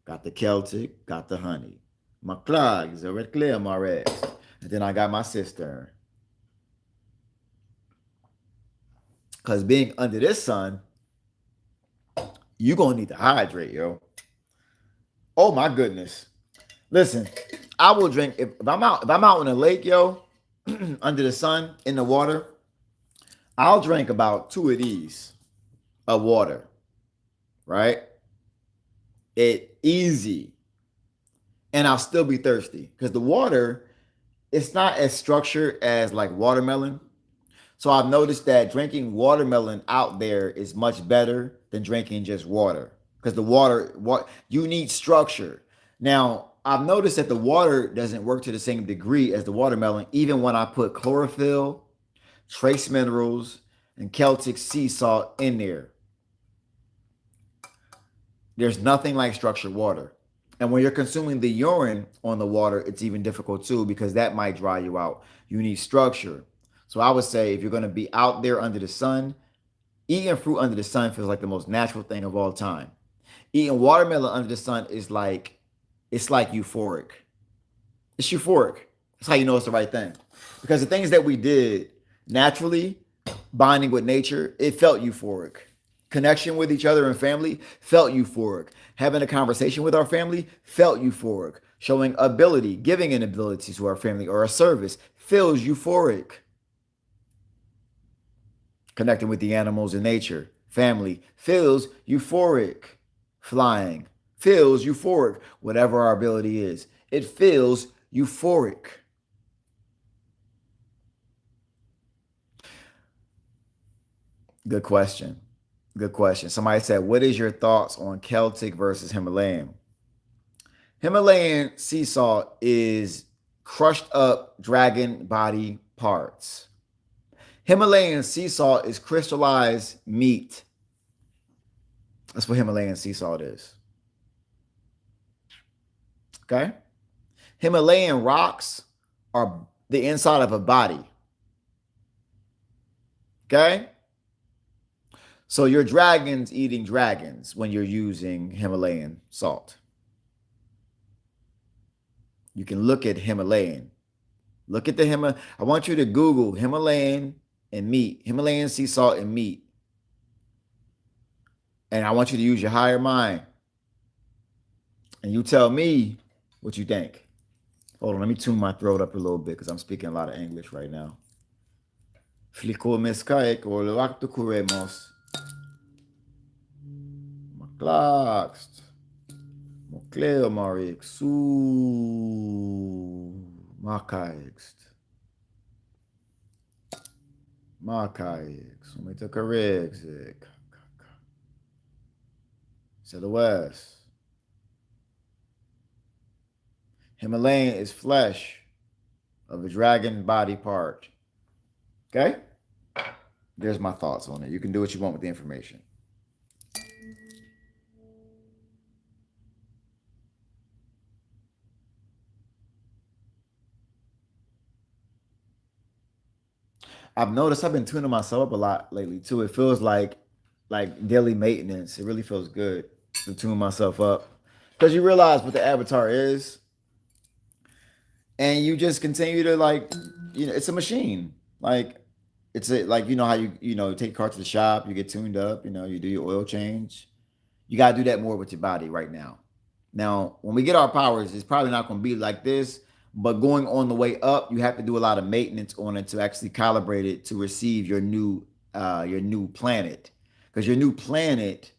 Got the Celtic. Got the honey. My clogs are red clear, my reds. And then I got my cistern. Because being under this sun, you're going to need to hydrate, yo. Oh, my goodness. Listen, I will drink, if I'm out in a lake, yo, under the sun, in the water, I'll drink about 2 of these of water, right? It easy. And I'll still be thirsty because the water, it's not as structured as like watermelon. So I've noticed that drinking watermelon out there is much better than drinking just water because the water, you need structure. Now, I've noticed that the water doesn't work to the same degree as the watermelon, even when I put chlorophyll, trace minerals, and Celtic sea salt in there. There's nothing like structured water. And when you're consuming the urine on the water, it's even difficult too because that might dry you out. You need structure. So I would say if you're going to be out there under the sun, eating fruit under the sun feels like the most natural thing of all time. Eating watermelon under the sun is like, it's like euphoric. It's euphoric. That's how you know it's the right thing. Because the things that we did naturally, bonding with nature, it felt euphoric. Connection with each other and family felt euphoric. Having a conversation with our family felt euphoric. Showing ability, giving an ability to our family or a service feels euphoric. Connecting with the animals in nature, family feels euphoric. Flying feels euphoric. Whatever our ability is, It feels euphoric. Good question. Good question. Somebody said, what is your thoughts on Celtic versus Himalayan? Himalayan sea salt is crushed up dragon body parts. Himalayan sea salt is crystallized meat. That's what Himalayan sea salt is. Okay? Himalayan rocks are the inside of a body. Okay? So you're dragons eating dragons when you're using Himalayan salt. You can look at Himalayan. Look at the Himalayan. I want you to Google Himalayan and meat, Himalayan sea salt and meat. And I want you to use your higher mind. And you tell me what you think. Hold on, let me tune my throat up a little bit because I'm speaking a lot of English right now. Fliko meskaik or lewaktu kuremos. Maklakst. Mokleo marik. Su. Makaikst. Makaikst. Umetakaregzik. West. Himalayan is flesh of a dragon body part. Okay? There's my thoughts on it. You can do what you want with the information. I've noticed I've been tuning myself up a lot lately too. It feels like daily maintenance. It really feels good to tune myself up because you realize what the avatar is, and you just continue to it's a machine. It's like how you take your car to the shop, you get tuned up, you do your oil change. You got to do that more with your body right now. Now, when we get our powers, it's probably not going to be like this, but going on the way up, you have to do a lot of maintenance on it to actually calibrate it to receive your new planet, because your new planet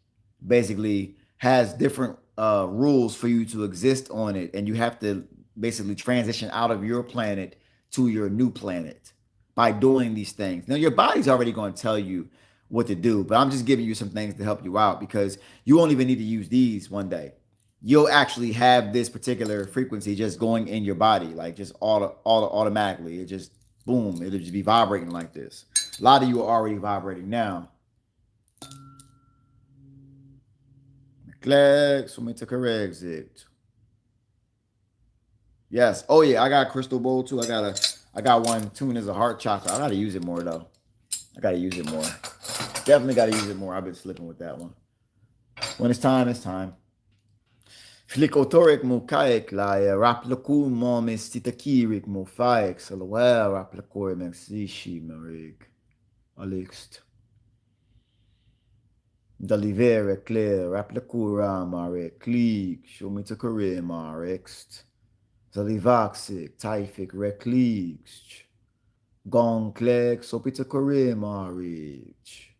basically has different rules for you to exist on it, and you have to basically transition out of your planet to your new planet by doing these things. Now, your body's already going to tell you what to do, but I'm just giving you some things to help you out because you won't even need to use these one day. You'll actually have this particular frequency just going in your body, like just automatically. It just boom, it'll just be vibrating like this. A lot of you are already vibrating now. Flex, me to correct it. Yes. Oh yeah, I got a crystal bowl too. I got one tuned as a heart chakra. I gotta use it more though. I gotta use it more. Definitely gotta use it more. I've been slipping with that one. When it's time, it's time. Flikotorek mo kaek la raplaku mo mestitakirik mo faek salaware raplakor mexishi marik. Alixt. Dalivere clear raplakura marek click. Show me to career marext. Zalivaxic, Typhic, Reclix, Gonklex, Sopita Kore Marich,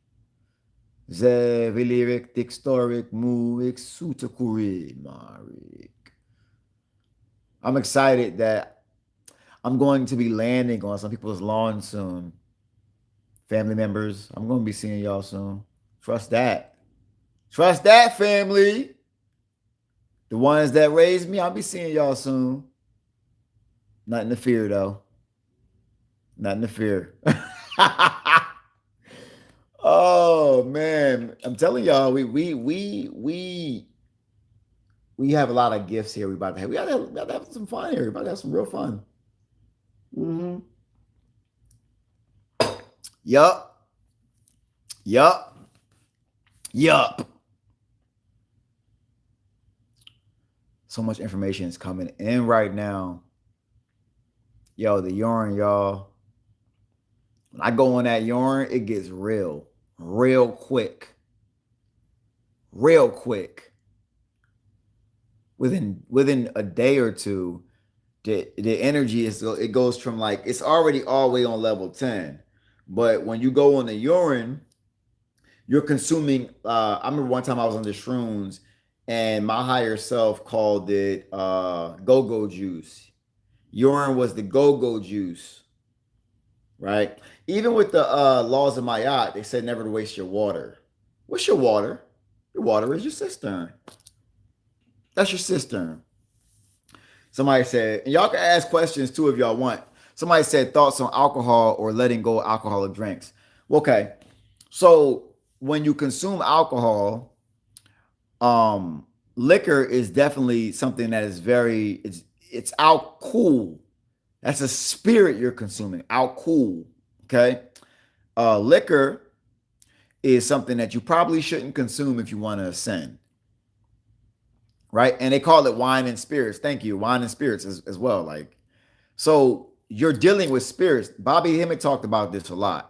Zevilirik, Dixtoric, Muik, Sutakure Marik. I'm excited that I'm going to be landing on some people's lawns soon. Family members, I'm going to be seeing y'all soon. Trust that. Trust that, family. The ones that raised me, I'll be seeing y'all soon. Nothing to fear, though. Nothing to fear. Oh man, I'm telling y'all, we have a lot of gifts here. We about to have. We got to have some fun here. We about to have some real fun. Mm-hmm. Yup. Yup. Yup. So much information is coming in right now. Yo, the yarn, y'all. When I go on that yarn, it gets real quick. Real quick. Within a day or two, the energy it goes from it's already all the way on level 10. But when you go on the urine, you're consuming. I remember one time I was on the shrooms and my higher self called it go-go juice. Urine was the go-go juice, right? Even with the laws of Mayat, they said never to waste your water. What's your water? Your water is your cistern. That's your cistern. Somebody said, and y'all can ask questions too if y'all want. Somebody said thoughts on alcohol or letting go of alcoholic drinks. Okay, so when you consume alcohol, liquor is definitely something that is very it's out cool. That's a spirit you're consuming. Out cool. Okay. Liquor is something that you probably shouldn't consume if you want to ascend. Right. And they call it wine and spirits. Thank you. Wine and spirits as well. Like, so you're dealing with spirits. Bobby Hemmett talked about this a lot.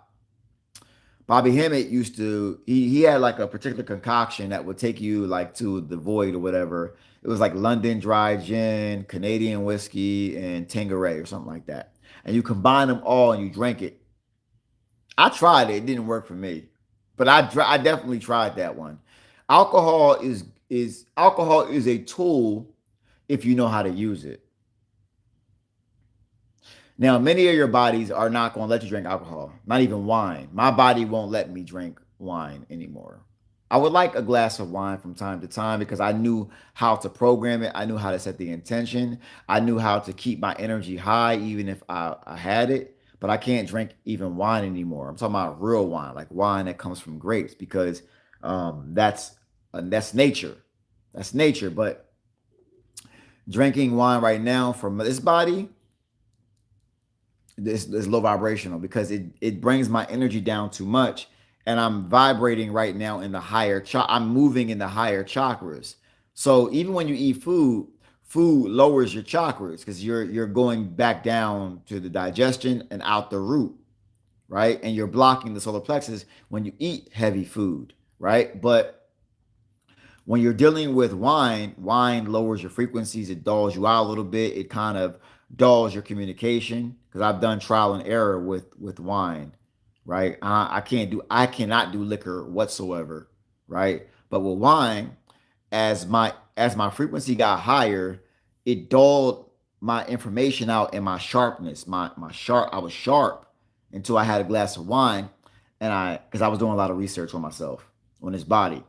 Bobby Hemmett used to, he had like a particular concoction that would take you like to the void or whatever. It was like London dry gin, Canadian whiskey, and Tanqueray or something like that. And you combine them all and you drink it. I tried it. It didn't work for me. But I definitely tried that one. Alcohol is a tool if you know how to use it. Now, many of your bodies are not going to let you drink alcohol, not even wine. My body won't let me drink wine anymore. I would like a glass of wine from time to time because I knew how to program it. I knew how to set the intention. I knew how to keep my energy high, even if I had it. But I can't drink even wine anymore. I'm talking about real wine, like wine that comes from grapes, because that's nature. That's nature. But drinking wine right now from this body, this low vibrational because it brings my energy down too much, and I'm vibrating right now in the higher I'm moving in the higher chakras. So even when you eat food lowers your chakras because you're going back down to the digestion and out the root, right? And you're blocking the solar plexus when you eat heavy food, right? But when you're dealing with wine lowers your frequencies. It dulls you out a little bit. It kind of dulls your communication because I've done trial and error with wine, right? I cannot do liquor whatsoever, right? But with wine, as my frequency got higher, it dulled my information out and my sharpness. I was sharp until I had a glass of wine, and because I was doing a lot of research on myself, on this body,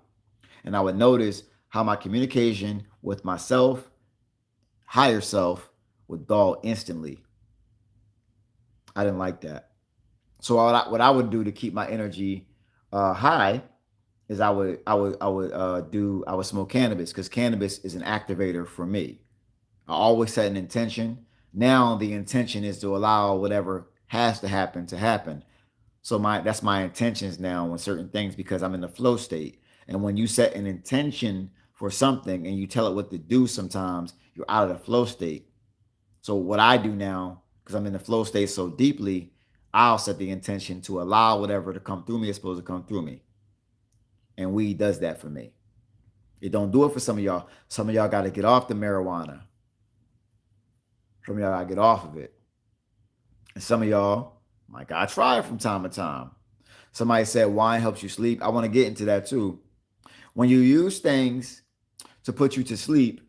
and I would notice how my communication with myself, higher self, would dull instantly. I didn't like that. So what I would do to keep my energy high is I would smoke cannabis because cannabis is an activator for me. I always set an intention. Now the intention is to allow whatever has to happen to happen. So that's my intentions now on certain things because I'm in the flow state. And when you set an intention for something and you tell it what to do, sometimes you're out of the flow state. So what I do now, because I'm in the flow state so deeply, I'll set the intention to allow whatever to come through me is supposed to come through me. And weed does that for me. It don't do it for some of y'all. Some of y'all got to get off the marijuana. Some of y'all got to get off of it. And some of y'all, my God, try it from time to time. Somebody said wine helps you sleep. I want to get into that too. When you use things to put you to sleep,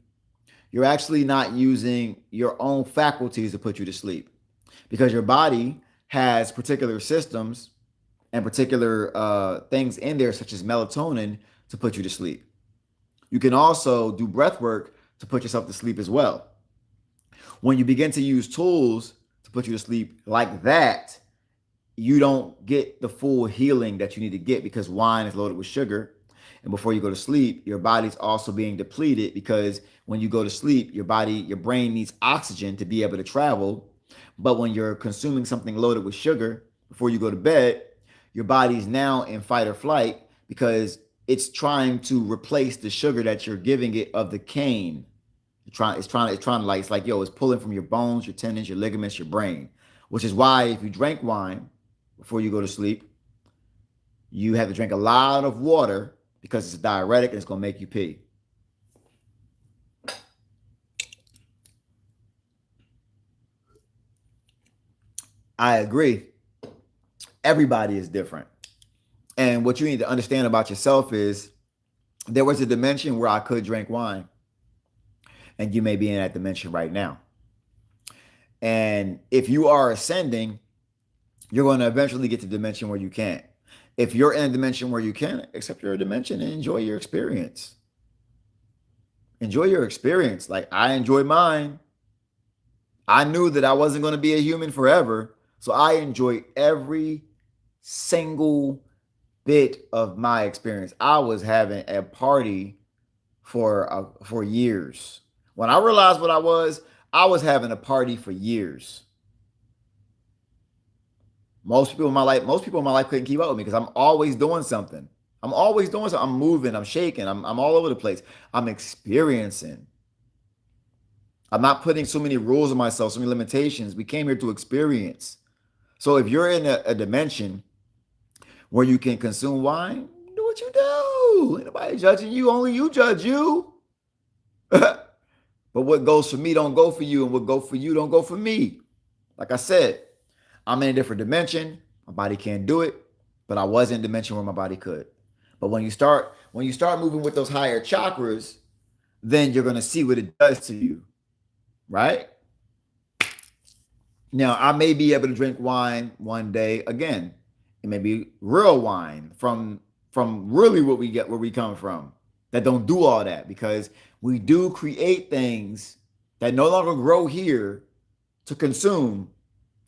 you're actually not using your own faculties to put you to sleep because your body has particular systems and particular things in there, such as melatonin, to put you to sleep. You can also do breath work to put yourself to sleep as well. When you begin to use tools to put you to sleep like that, you don't get the full healing that you need to get because wine is loaded with sugar. And before you go to sleep, your body's also being depleted because when you go to sleep, your brain needs oxygen to be able to travel. But when you're consuming something loaded with sugar before you go to bed, your body's now in fight or flight because it's trying to replace the sugar that you're giving it of the cane. It's like, yo, it's pulling from your bones, your tendons, your ligaments, your brain, which is why if you drink wine before you go to sleep, you have to drink a lot of water because it's a diuretic and it's going to make you pee. I agree. Everybody is different. And what you need to understand about yourself is there was a dimension where I could drink wine, and you may be in that dimension right now. And if you are ascending, you're going to eventually get to the dimension where you can't. If you're in a dimension where you can, accept your dimension and enjoy your experience. Enjoy your experience. Like I enjoyed mine. I knew that I wasn't going to be a human forever. So I enjoyed every single bit of my experience. I was having a party for years. When I realized what I was having a party for years. Most people in my life couldn't keep up with me because I'm always doing something. I'm always doing something. I'm moving, I'm shaking, I'm all over the place. I'm experiencing. I'm not putting so many rules on myself, so many limitations. We came here to experience. So if you're in a dimension where you can consume wine, do what you do. Ain't nobody judging you, only you judge you. But what goes for me don't go for you, and what go for you don't go for me. Like I said, I'm in a different dimension. My body can't do it, but I was in a dimension where my body could. But when you start moving with those higher chakras, then you're gonna see what it does to you, right? Now, I may be able to drink wine one day again. It may be real wine from really what we get where we come from that don't do all that because we do create things that no longer grow here to consume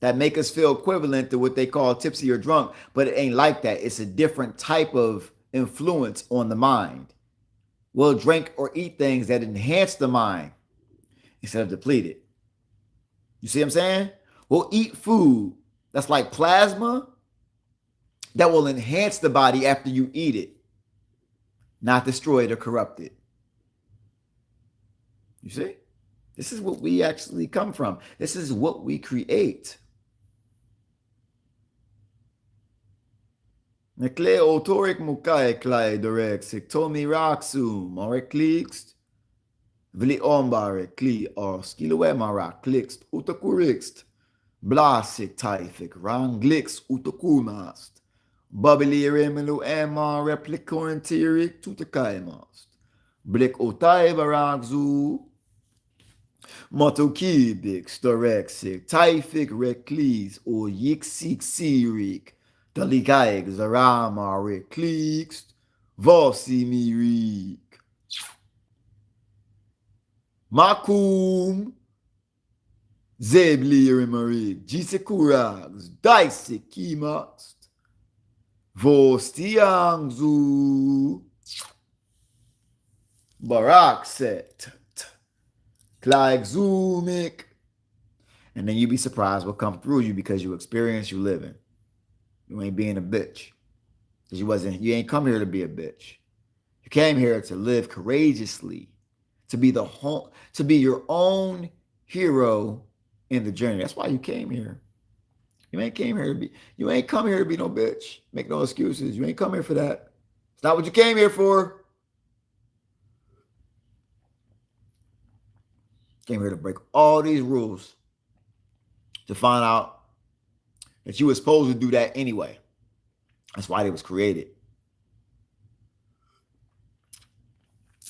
that make us feel equivalent to what they call tipsy or drunk, but it ain't like that. It's a different type of influence on the mind. We'll drink or eat things that enhance the mind instead of deplete it. You see what I'm saying? We'll eat food that's like plasma that will enhance the body after you eat it, not destroy it or corrupt it. You see? This is what we actually come from. This is what we create. Nekle autorik mukai klai dorek sektomi raksum orek klikst vli ombare kli or skiluemara klikst utakurikst blasik taifik ranglikst utakumast babiliremelu ema replikontirik tutakaimast blik otai barakzu Motokibik, Storexik, Taifik Reklis, or Yixik Sirik, Dalikaik, Zarama Reklikst, Vosimirik. Makum, Zeblierimarik, Jisekurags, Daisik Kimast, Vostiangzu, Barakset. Like Zoomik. And then you be surprised what come through you because you experience you living. You ain't being a bitch. Because you ain't come here to be a bitch. You came here to live courageously, to be your own hero in the journey. That's why you came here. You ain't come here to be no bitch. Make no excuses. You ain't come here for that. It's not what you came here for. Came here to break all these rules to find out that you were supposed to do that anyway. That's why it was created.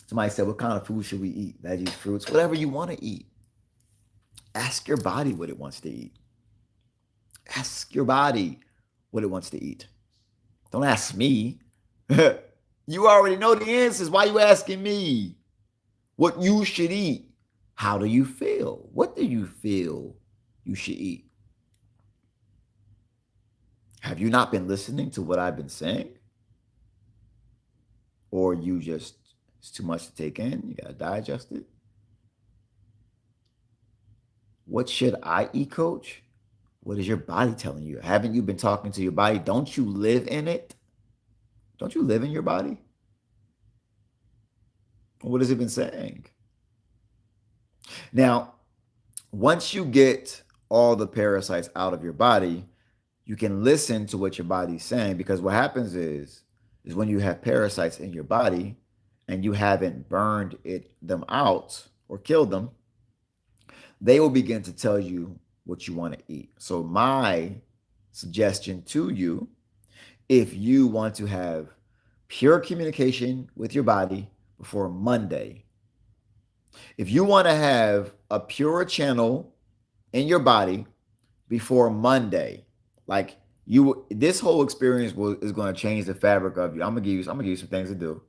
Somebody said, what kind of food should we eat? Veggies, fruits, whatever you want to eat. Ask your body what it wants to eat. Ask your body what it wants to eat. Don't ask me. You already know the answers. Why are you asking me what you should eat? How do you feel? What do you feel you should eat? Have you not been listening to what I've been saying? Or it's too much to take in? You got to digest it? What should I eat, coach? What is your body telling you? Haven't you been talking to your body? Don't you live in it? Don't you live in your body? What has it been saying? Now, once you get all the parasites out of your body, you can listen to what your body's saying, because what happens is when you have parasites in your body and you haven't burned them out or killed them, they will begin to tell you what you want to eat. So my suggestion to you, if you want to have Pure communication with your body before Monday. If you want to have a pure channel in your body before Monday, like this whole experience is going to change the fabric of you. I'm gonna give you some things to do,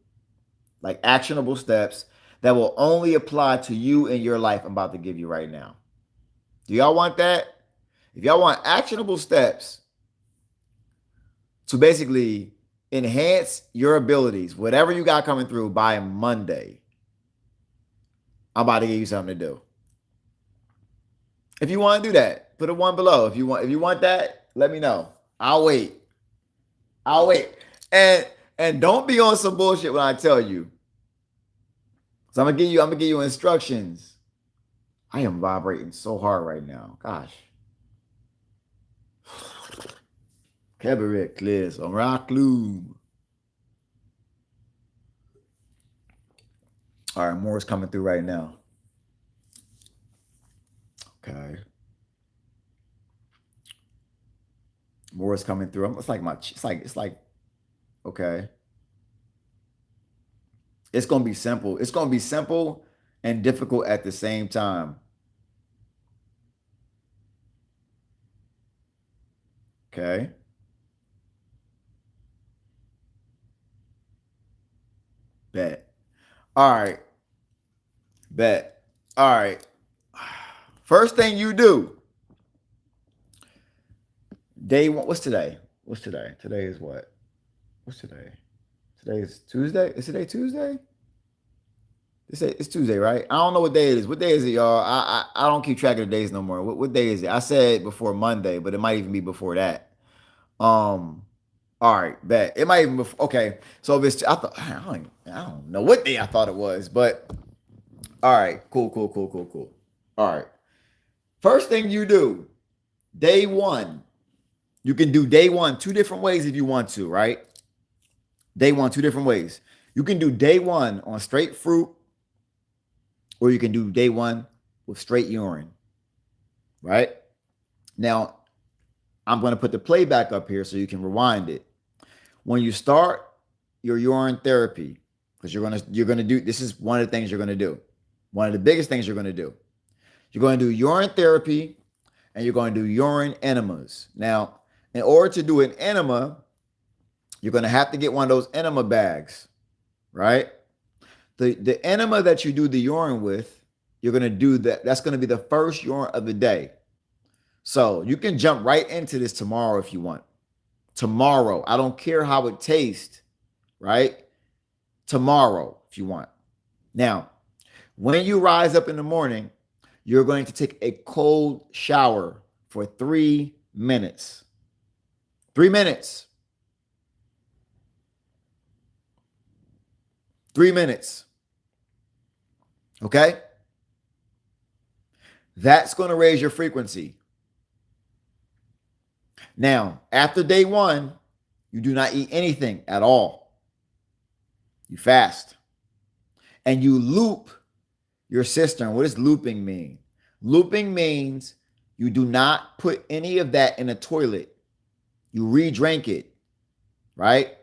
like actionable steps that will only apply to you in your life. I'm about to give you right now. Do y'all want that? If y'all want actionable steps to basically enhance your abilities, whatever you got coming through by Monday, I'm about to give you something to do. If you want to do that, put a one below. If you want that, let me know. I'll wait. I'll wait. And don't be on some bullshit when I tell you. So I'm gonna give you instructions. I am vibrating so hard right now. Gosh. Cabaret clears on rock gloom. All right, more is coming through right now. Okay. More is coming through. It's like okay. It's gonna be simple. It's gonna be simple and difficult at the same time. Okay. Bet. All right. Bet. All right. First thing you do. Day one. What's today? What's today? Today is what? What's today? Today is Tuesday. Is today Tuesday? It's Tuesday, right? I don't know what day it is. What day is it, y'all? I don't keep track of the days no more. What day is it? I said before Monday, but it might even be before that. Um. All right, bet it might even. Okay, so if it's I don't know what day I thought it was, but all right, cool, cool, cool, cool, cool. All right, first thing you do, day one. You can do day one two different ways if you want to, right? Day one two different ways. You can do day one on straight fruit, or you can do day one with straight urine, right? Now, I'm going to put the playback up here so you can rewind it. When you start your urine therapy, because you're gonna do this is one of the things you're gonna do. One of the biggest things you're gonna do. You're going to do urine therapy and you're going to do urine enemas. Now, in order to do an enema, you're going to have to get one of those enema bags, right? The enema that you do the urine with, you're going to do that. That's going to be the first urine of the day. So you can jump right into this tomorrow if you want. Tomorrow. I don't care how it tastes, right? Tomorrow, if you want. Now, when you rise up in the morning, you're going to take a cold shower for 3 minutes. 3 minutes. 3 minutes. Okay? That's going to raise your frequency. Now, after day one, you do not eat anything at all. You fast. And you loop your cistern. What does looping mean? Looping means you do not put any of that in a toilet. You re-drink it, right?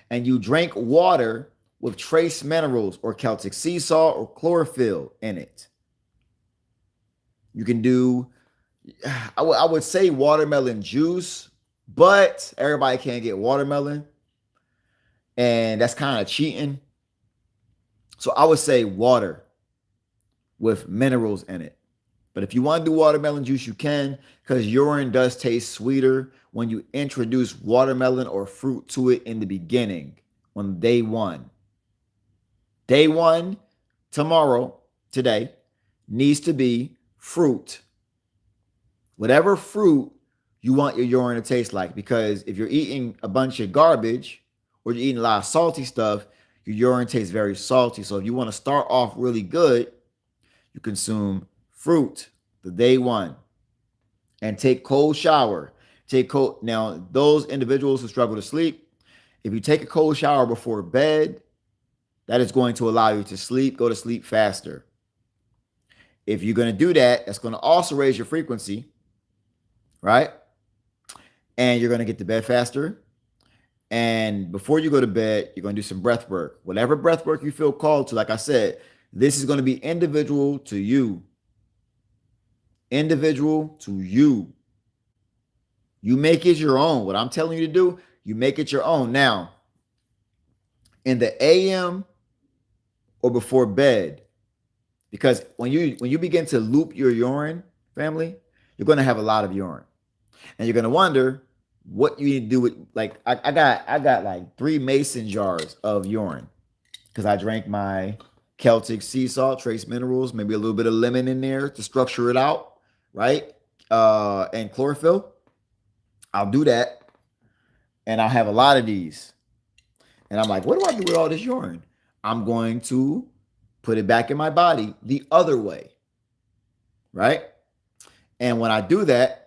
And you drink water with trace minerals or Celtic sea salt or chlorophyll in it. You can do, I would say watermelon juice, but everybody can't get watermelon. And that's kind of cheating. So I would say water with minerals in it. But if you want to do watermelon juice, you can, because urine does taste sweeter when you introduce watermelon or fruit to it in the beginning on day one. Day one, tomorrow, today, needs to be fruit. Whatever fruit you want your urine to taste like, because if you're eating a bunch of garbage or you're eating a lot of salty stuff, your urine tastes very salty. So if you want to start off really good, you consume fruit the day one and take cold shower. Now, those individuals who struggle to sleep, if you take a cold shower before bed, that is going to allow you to go to sleep faster. If you're going to do that, that's going to also raise your frequency, right? And you're going to get to bed faster. And before you go to bed, you're going to do some breath work. Whatever breath work you feel called to, like I said, this is going to be individual to you. Individual to you. You make it your own. What I'm telling you to do, you make it your own. Now, in the AM or before bed, because when you begin to loop your urine, family, you're going to have a lot of urine, and you're going to wonder what you need to do with, like, I got like 3 mason jars of urine because I drank my Celtic sea salt, trace minerals, maybe a little bit of lemon in there to structure it out, right? And chlorophyll. I'll do that, and I'll have a lot of these. And I'm like, what do I do with all this urine? I'm going to put it back in my body the other way, right? And when I do that,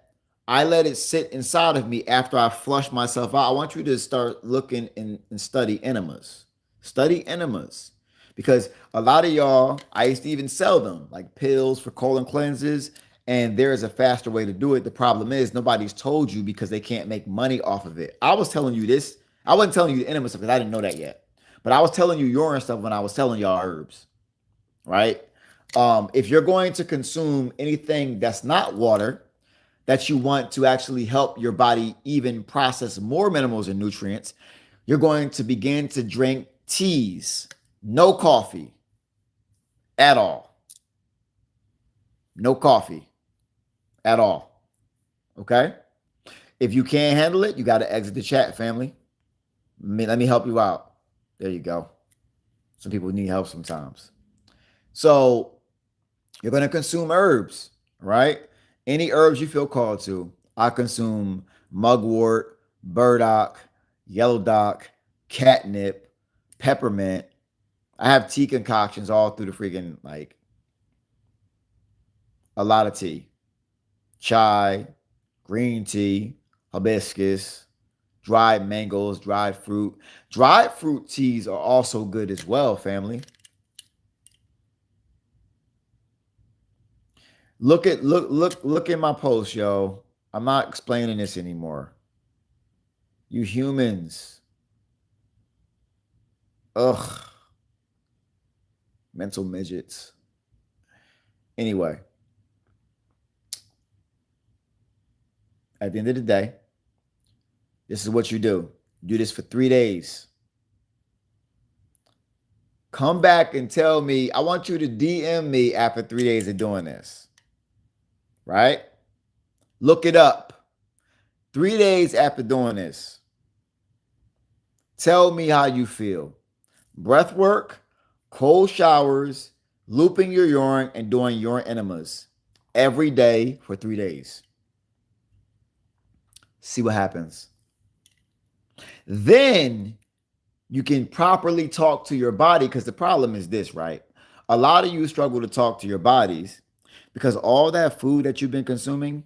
I let it sit inside of me after I flush myself out. I want you to start looking and study enemas. Study enemas. Because a lot of y'all, I used to even sell them, like pills for colon cleanses. And there is a faster way to do it. The problem is nobody's told you because they can't make money off of it. I was telling you this. I wasn't telling you the enema stuff because I didn't know that yet. But I was telling you urine stuff when I was telling y'all herbs, right? If you're going to consume anything that's not water, that you want to actually help your body even process more minerals and nutrients, you're going to begin to drink teas. No coffee at all. No coffee at all. Okay? If you can't handle it, you got to exit the chat, family. Let me help you out. There you go. Some people need help sometimes. So you're going to consume herbs, right? Any herbs you feel called to. I consume mugwort, burdock, yellow dock, catnip, peppermint. I have tea concoctions all through the freaking, like, a lot of tea. Chai, green tea, hibiscus, dried mangoes, dried fruit. Dried fruit teas are also good as well, family. Look at my post, yo. I'm not explaining this anymore. You humans. Ugh. Mental midgets. Anyway. At the end of the day, this is what you do. Do this for 3 days. Come back and tell me. I want you to DM me after 3 days of doing this. Right? Look it up. 3 days after doing this. Tell me how you feel. Breath work, cold showers, looping your urine, and doing urine enemas every day for 3 days. See what happens. Then you can properly talk to your body, because the problem is this, right? A lot of you struggle to talk to your bodies because all that food that you've been consuming,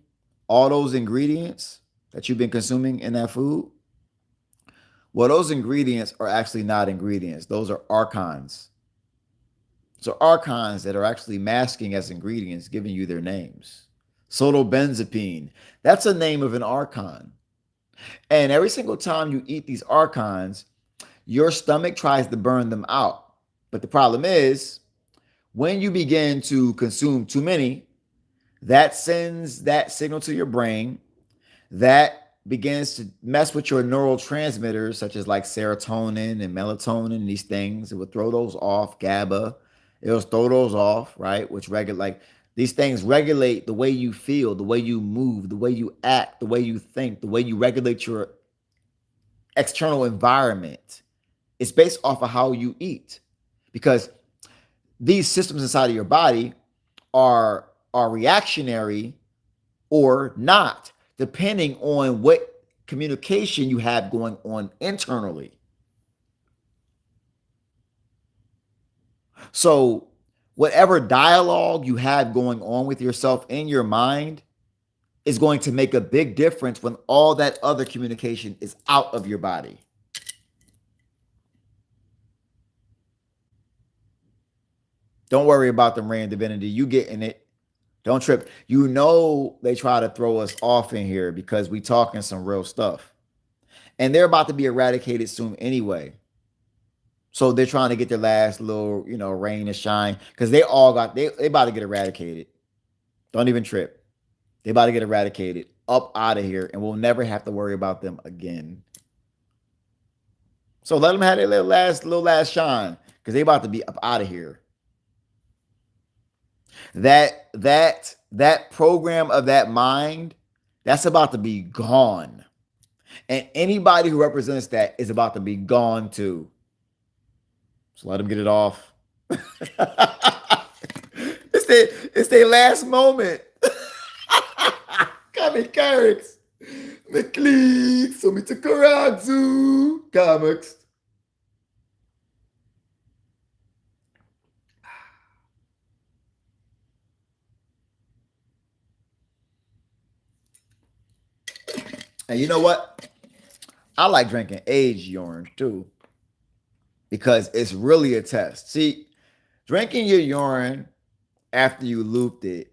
all those ingredients that you've been consuming in that food, well, those ingredients are actually not ingredients. Those are archons. So archons that are actually masking as ingredients, giving you their names. Sodobenzapine, that's a name of an archon. And every single time you eat these archons, your stomach tries to burn them out. But the problem is, when you begin to consume too many, that sends that signal to your brain that begins to mess with your neurotransmitters, such as like serotonin and melatonin and these things. It will throw those off, GABA. It'll throw those off, right? Which regulate, like, these things regulate the way you feel, the way you move, the way you act, the way you think, the way you regulate your external environment. It's based off of how you eat, because these systems inside of your body are reactionary or not, depending on what communication you have going on internally. So whatever dialogue you have going on with yourself in your mind is going to make a big difference when all that other communication is out of your body. Don't worry about the rain divinity. You getting it. Don't trip. They try to throw us off in here because we talking some real stuff. and they're about to be eradicated soon anyway. So they're trying to get their last little, rain to shine because they about to get eradicated. Don't even trip. They about to get eradicated up out of here, and we'll never have to worry about them again. So let them have their little last shine because they about to be up out of here. That program of that mind, that's about to be gone. And anybody who represents that is about to be gone too. So let them get it off. it's their last moment. Kami Carricks. McLeek. So me to Karadzu. Comics. And you know what? I like drinking aged urine too. Because it's really a test. See, drinking your urine after you looped it,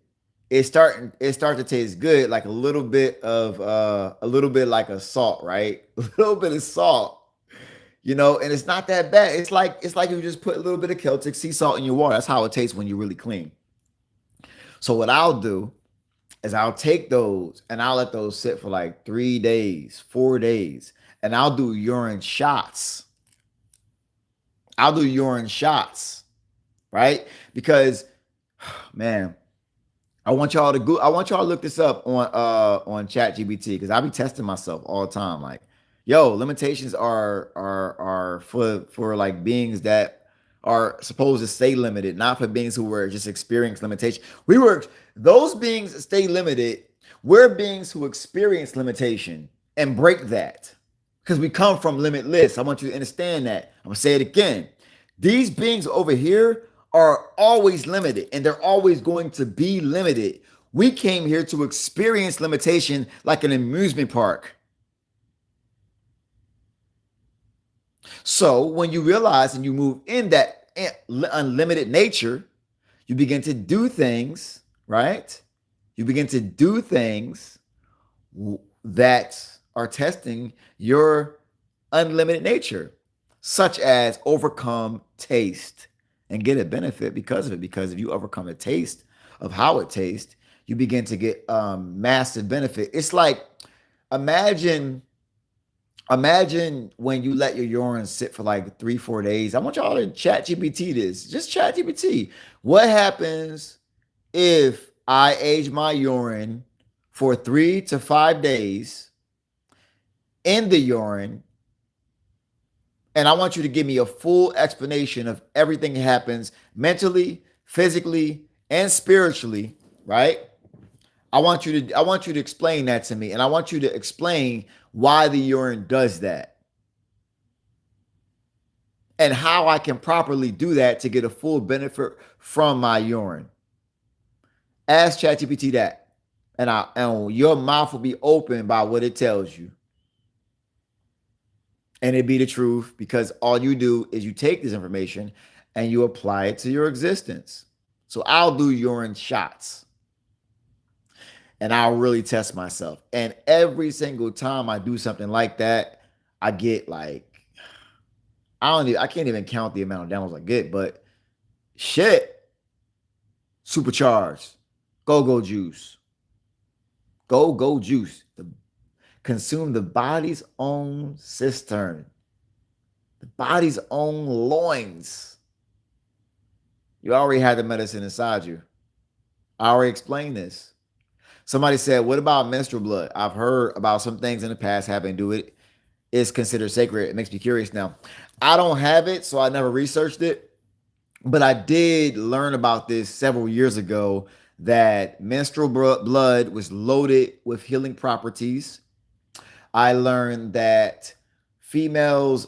it starts to taste good, like a little bit like a salt, right? A little bit of salt, and it's not that bad. It's like you just put a little bit of Celtic sea salt in your water. That's how it tastes when you're really clean. So what I'll do is I'll take those and I'll let those sit for like 3 days, 4 days, and I'll do urine shots. Right? Because, man, I want y'all to look this up on ChatGPT because I be testing myself all the time. Like, yo, limitations are for like beings that are supposed to stay limited, not for beings who were just experiencing limitation. Those beings stay limited. We're beings who experience limitation and break that because we come from limitless. I want you to understand that. I'm gonna say it again. These beings over here are always limited and they're always going to be limited. We came here to experience limitation like an amusement park. So when you realize and you move in that unlimited nature, you begin to do things, right? You begin to do things that are testing your unlimited nature, such as overcome taste and get a benefit because of it. Because if you overcome the taste of how it tastes, you begin to get massive benefit. It's like imagine when you let your urine sit for like 3-4 days. I want y'all to chat GPT this. Just chat GPT. What happens if I age my urine for 3 to 5 days in the urine? And I want you to give me a full explanation of everything that happens mentally, physically, and spiritually, right? I want you to explain that to me. And I want you to explain why the urine does that. And how I can properly do that to get a full benefit from my urine. Ask ChatGPT that. And your mouth will be open by what it tells you. And it be the truth because all you do is you take this information and you apply it to your existence. So I'll do urine shots and I'll really test myself. And every single time I do something like that, I get like, I can't even count the amount of downloads I get, but shit, supercharged, go juice, go juice. Consume the body's own cistern, the body's own loins. You already had the medicine inside you. I already explained this. Somebody said, what about menstrual blood? I've heard about some things in the past having to do it. It's considered sacred. It makes me curious now. I don't have it, so I never researched it. But I did learn about this several years ago that menstrual blood was loaded with healing properties. I learned that females,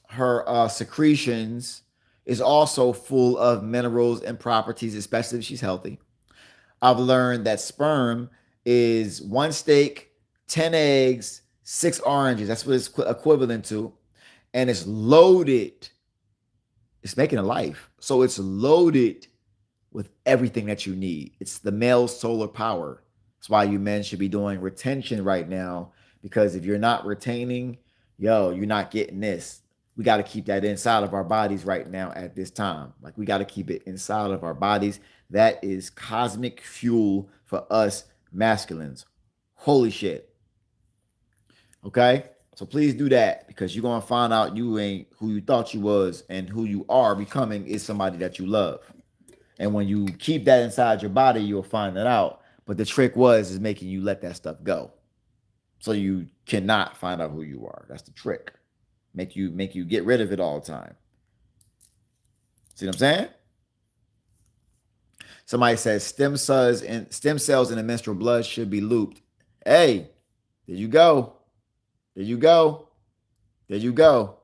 her secretions is also full of minerals and properties, especially if she's healthy. I've learned that sperm is 1 steak, 10 eggs, 6 oranges. That's what it's equivalent to. And it's loaded. It's making a life. So it's loaded with everything that you need. It's the male solar power. That's why you men should be doing retention right now, Because if you're not retaining, yo, you're not getting this. We got to keep that inside of our bodies right now at this time. Like we got to keep it inside of our bodies. That is cosmic fuel for us masculines. Holy shit. Okay? So please do that because you're going to find out you ain't who you thought you was, and who you are becoming is somebody that you love. And when you keep that inside your body, you'll find that out. But the trick is making you let that stuff go. So you cannot find out who you are. That's the trick. Make you get rid of it all the time. See what I'm saying? Somebody says stem cells in the menstrual blood should be looped. Hey, there you go. There you go. There you go.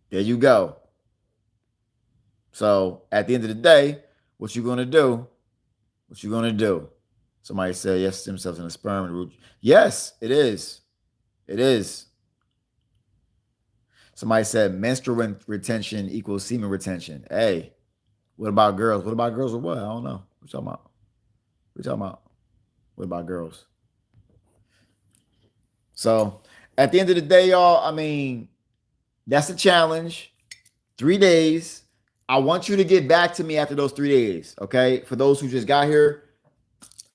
There you go. So at the end of the day, what you gonna do? What you gonna do? Somebody said yes, stem cells in the sperm and root. Yes, it is. It is. Somebody said menstrual retention equals semen retention. Hey, what about girls? What about girls or what? I don't know. What you talking about? What you talking about? What about girls? So at the end of the day, y'all, I mean, that's a challenge. 3 days. I want you to get back to me after those 3 days. Okay. For those who just got here,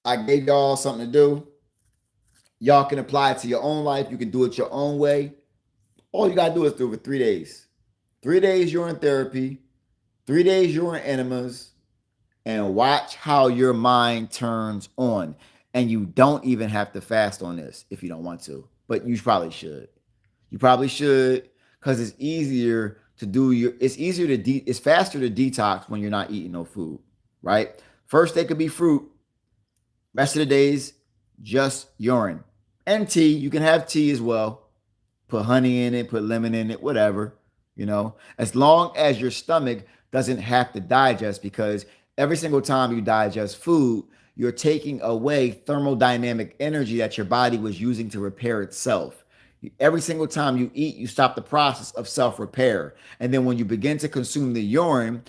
I gave y'all something to do. Y'all can apply it to your own life. You can do it your own way. All you gotta do is do it for 3 days. 3 days you're in therapy, 3 days you're in enemas, and watch how your mind turns on. And you don't even have to fast on this if you don't want to, but you probably should. You probably should, because it's easier to do it's faster to detox when you're not eating no food, right? First day could be fruit. Rest of the days, just urine and tea. You can have tea as well. Put honey in it, put lemon in it, whatever, as long as your stomach doesn't have to digest, because every single time you digest food, you're taking away thermodynamic energy that your body was using to repair itself. Every single time you eat, you stop the process of self-repair. And then when you begin to consume the urine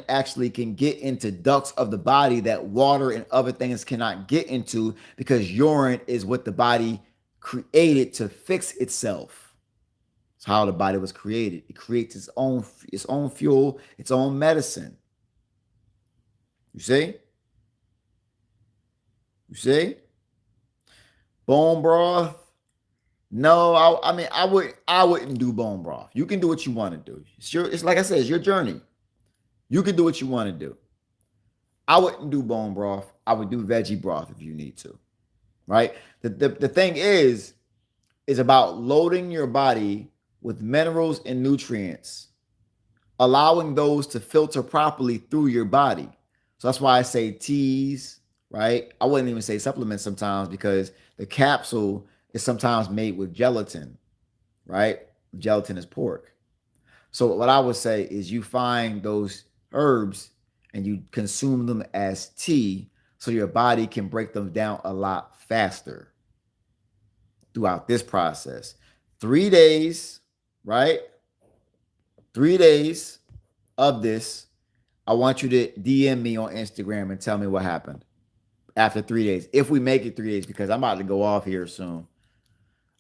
actually can get into ducts of the body that water and other things cannot get into, because urine is what the body created to fix itself. It's how the body was created. It creates its own fuel, its own medicine. You see? You see? Bone broth. No, I wouldn't do bone broth. You can do what you want to do. It's like I said, it's your journey. You can do what you want to do. I wouldn't do bone broth. I would do veggie broth if you need to. Right? The thing is about loading your body with minerals and nutrients, allowing those to filter properly through your body. So that's why I say teas, right? I wouldn't even say supplements sometimes, because the capsule is sometimes made with gelatin, right? Gelatin is pork. So what I would say is you find those herbs and you consume them as tea, so your body can break them down a lot faster throughout this process. 3 days, right? 3 days of this. I want you to DM me on Instagram and tell me what happened after 3 days. If we make it 3 days, because I'm about to go off here soon.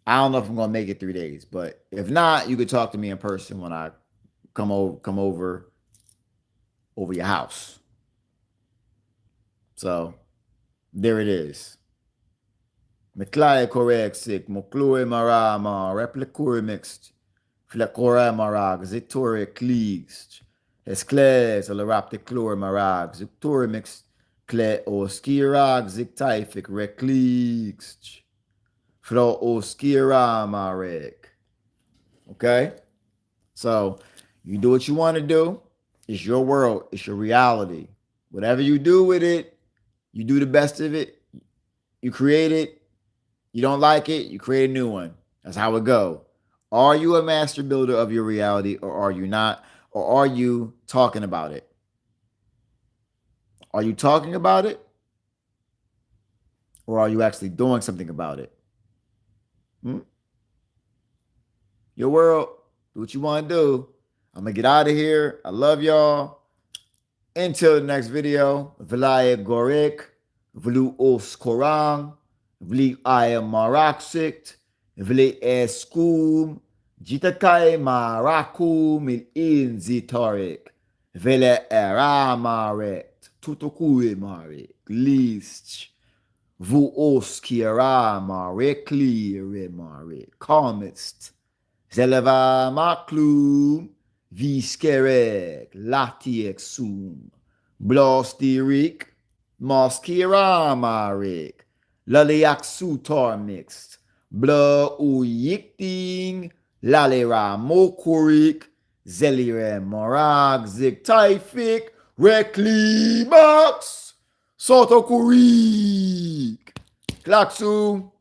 I don't know if I'm going to make it 3 days, but if not, you could talk to me in person when I come over your house. So there it is. McClay correxic, Moclure marama, replicure mixed, Flacora marag, Zictore cleaged, Esclares, Alarapticlure marag, Zictore mixed, Cle o skirag, Zictific recleaged. Flo oskira marek. Okay? So you do what you want to do. It's your world. It's your reality. Whatever you do with it, you do the best of it. You create it. You don't like it, you create a new one. That's how it go. Are you a master builder of your reality, or are you not? Or are you talking about it? Are you talking about it? Or are you actually doing something about it? Your world, do what you want to do. I'm going to get out of here. I love y'all. Until the next video, Vlaye Gorek, Vlu Os Korang, vli ai maraxict, vli escum, jitakai marakum il inzitorik, vele eramaret, tutokue marek, list, vu oskiera marek, clear marek, comest, zeleva maclum, viskerek, latiek sum, blostirik, moskira marek, laliak sutor mixed, bla uyikting, lalera mokurik, zelire morag, ziktaifik, reklimax, sotokurik, klaksu.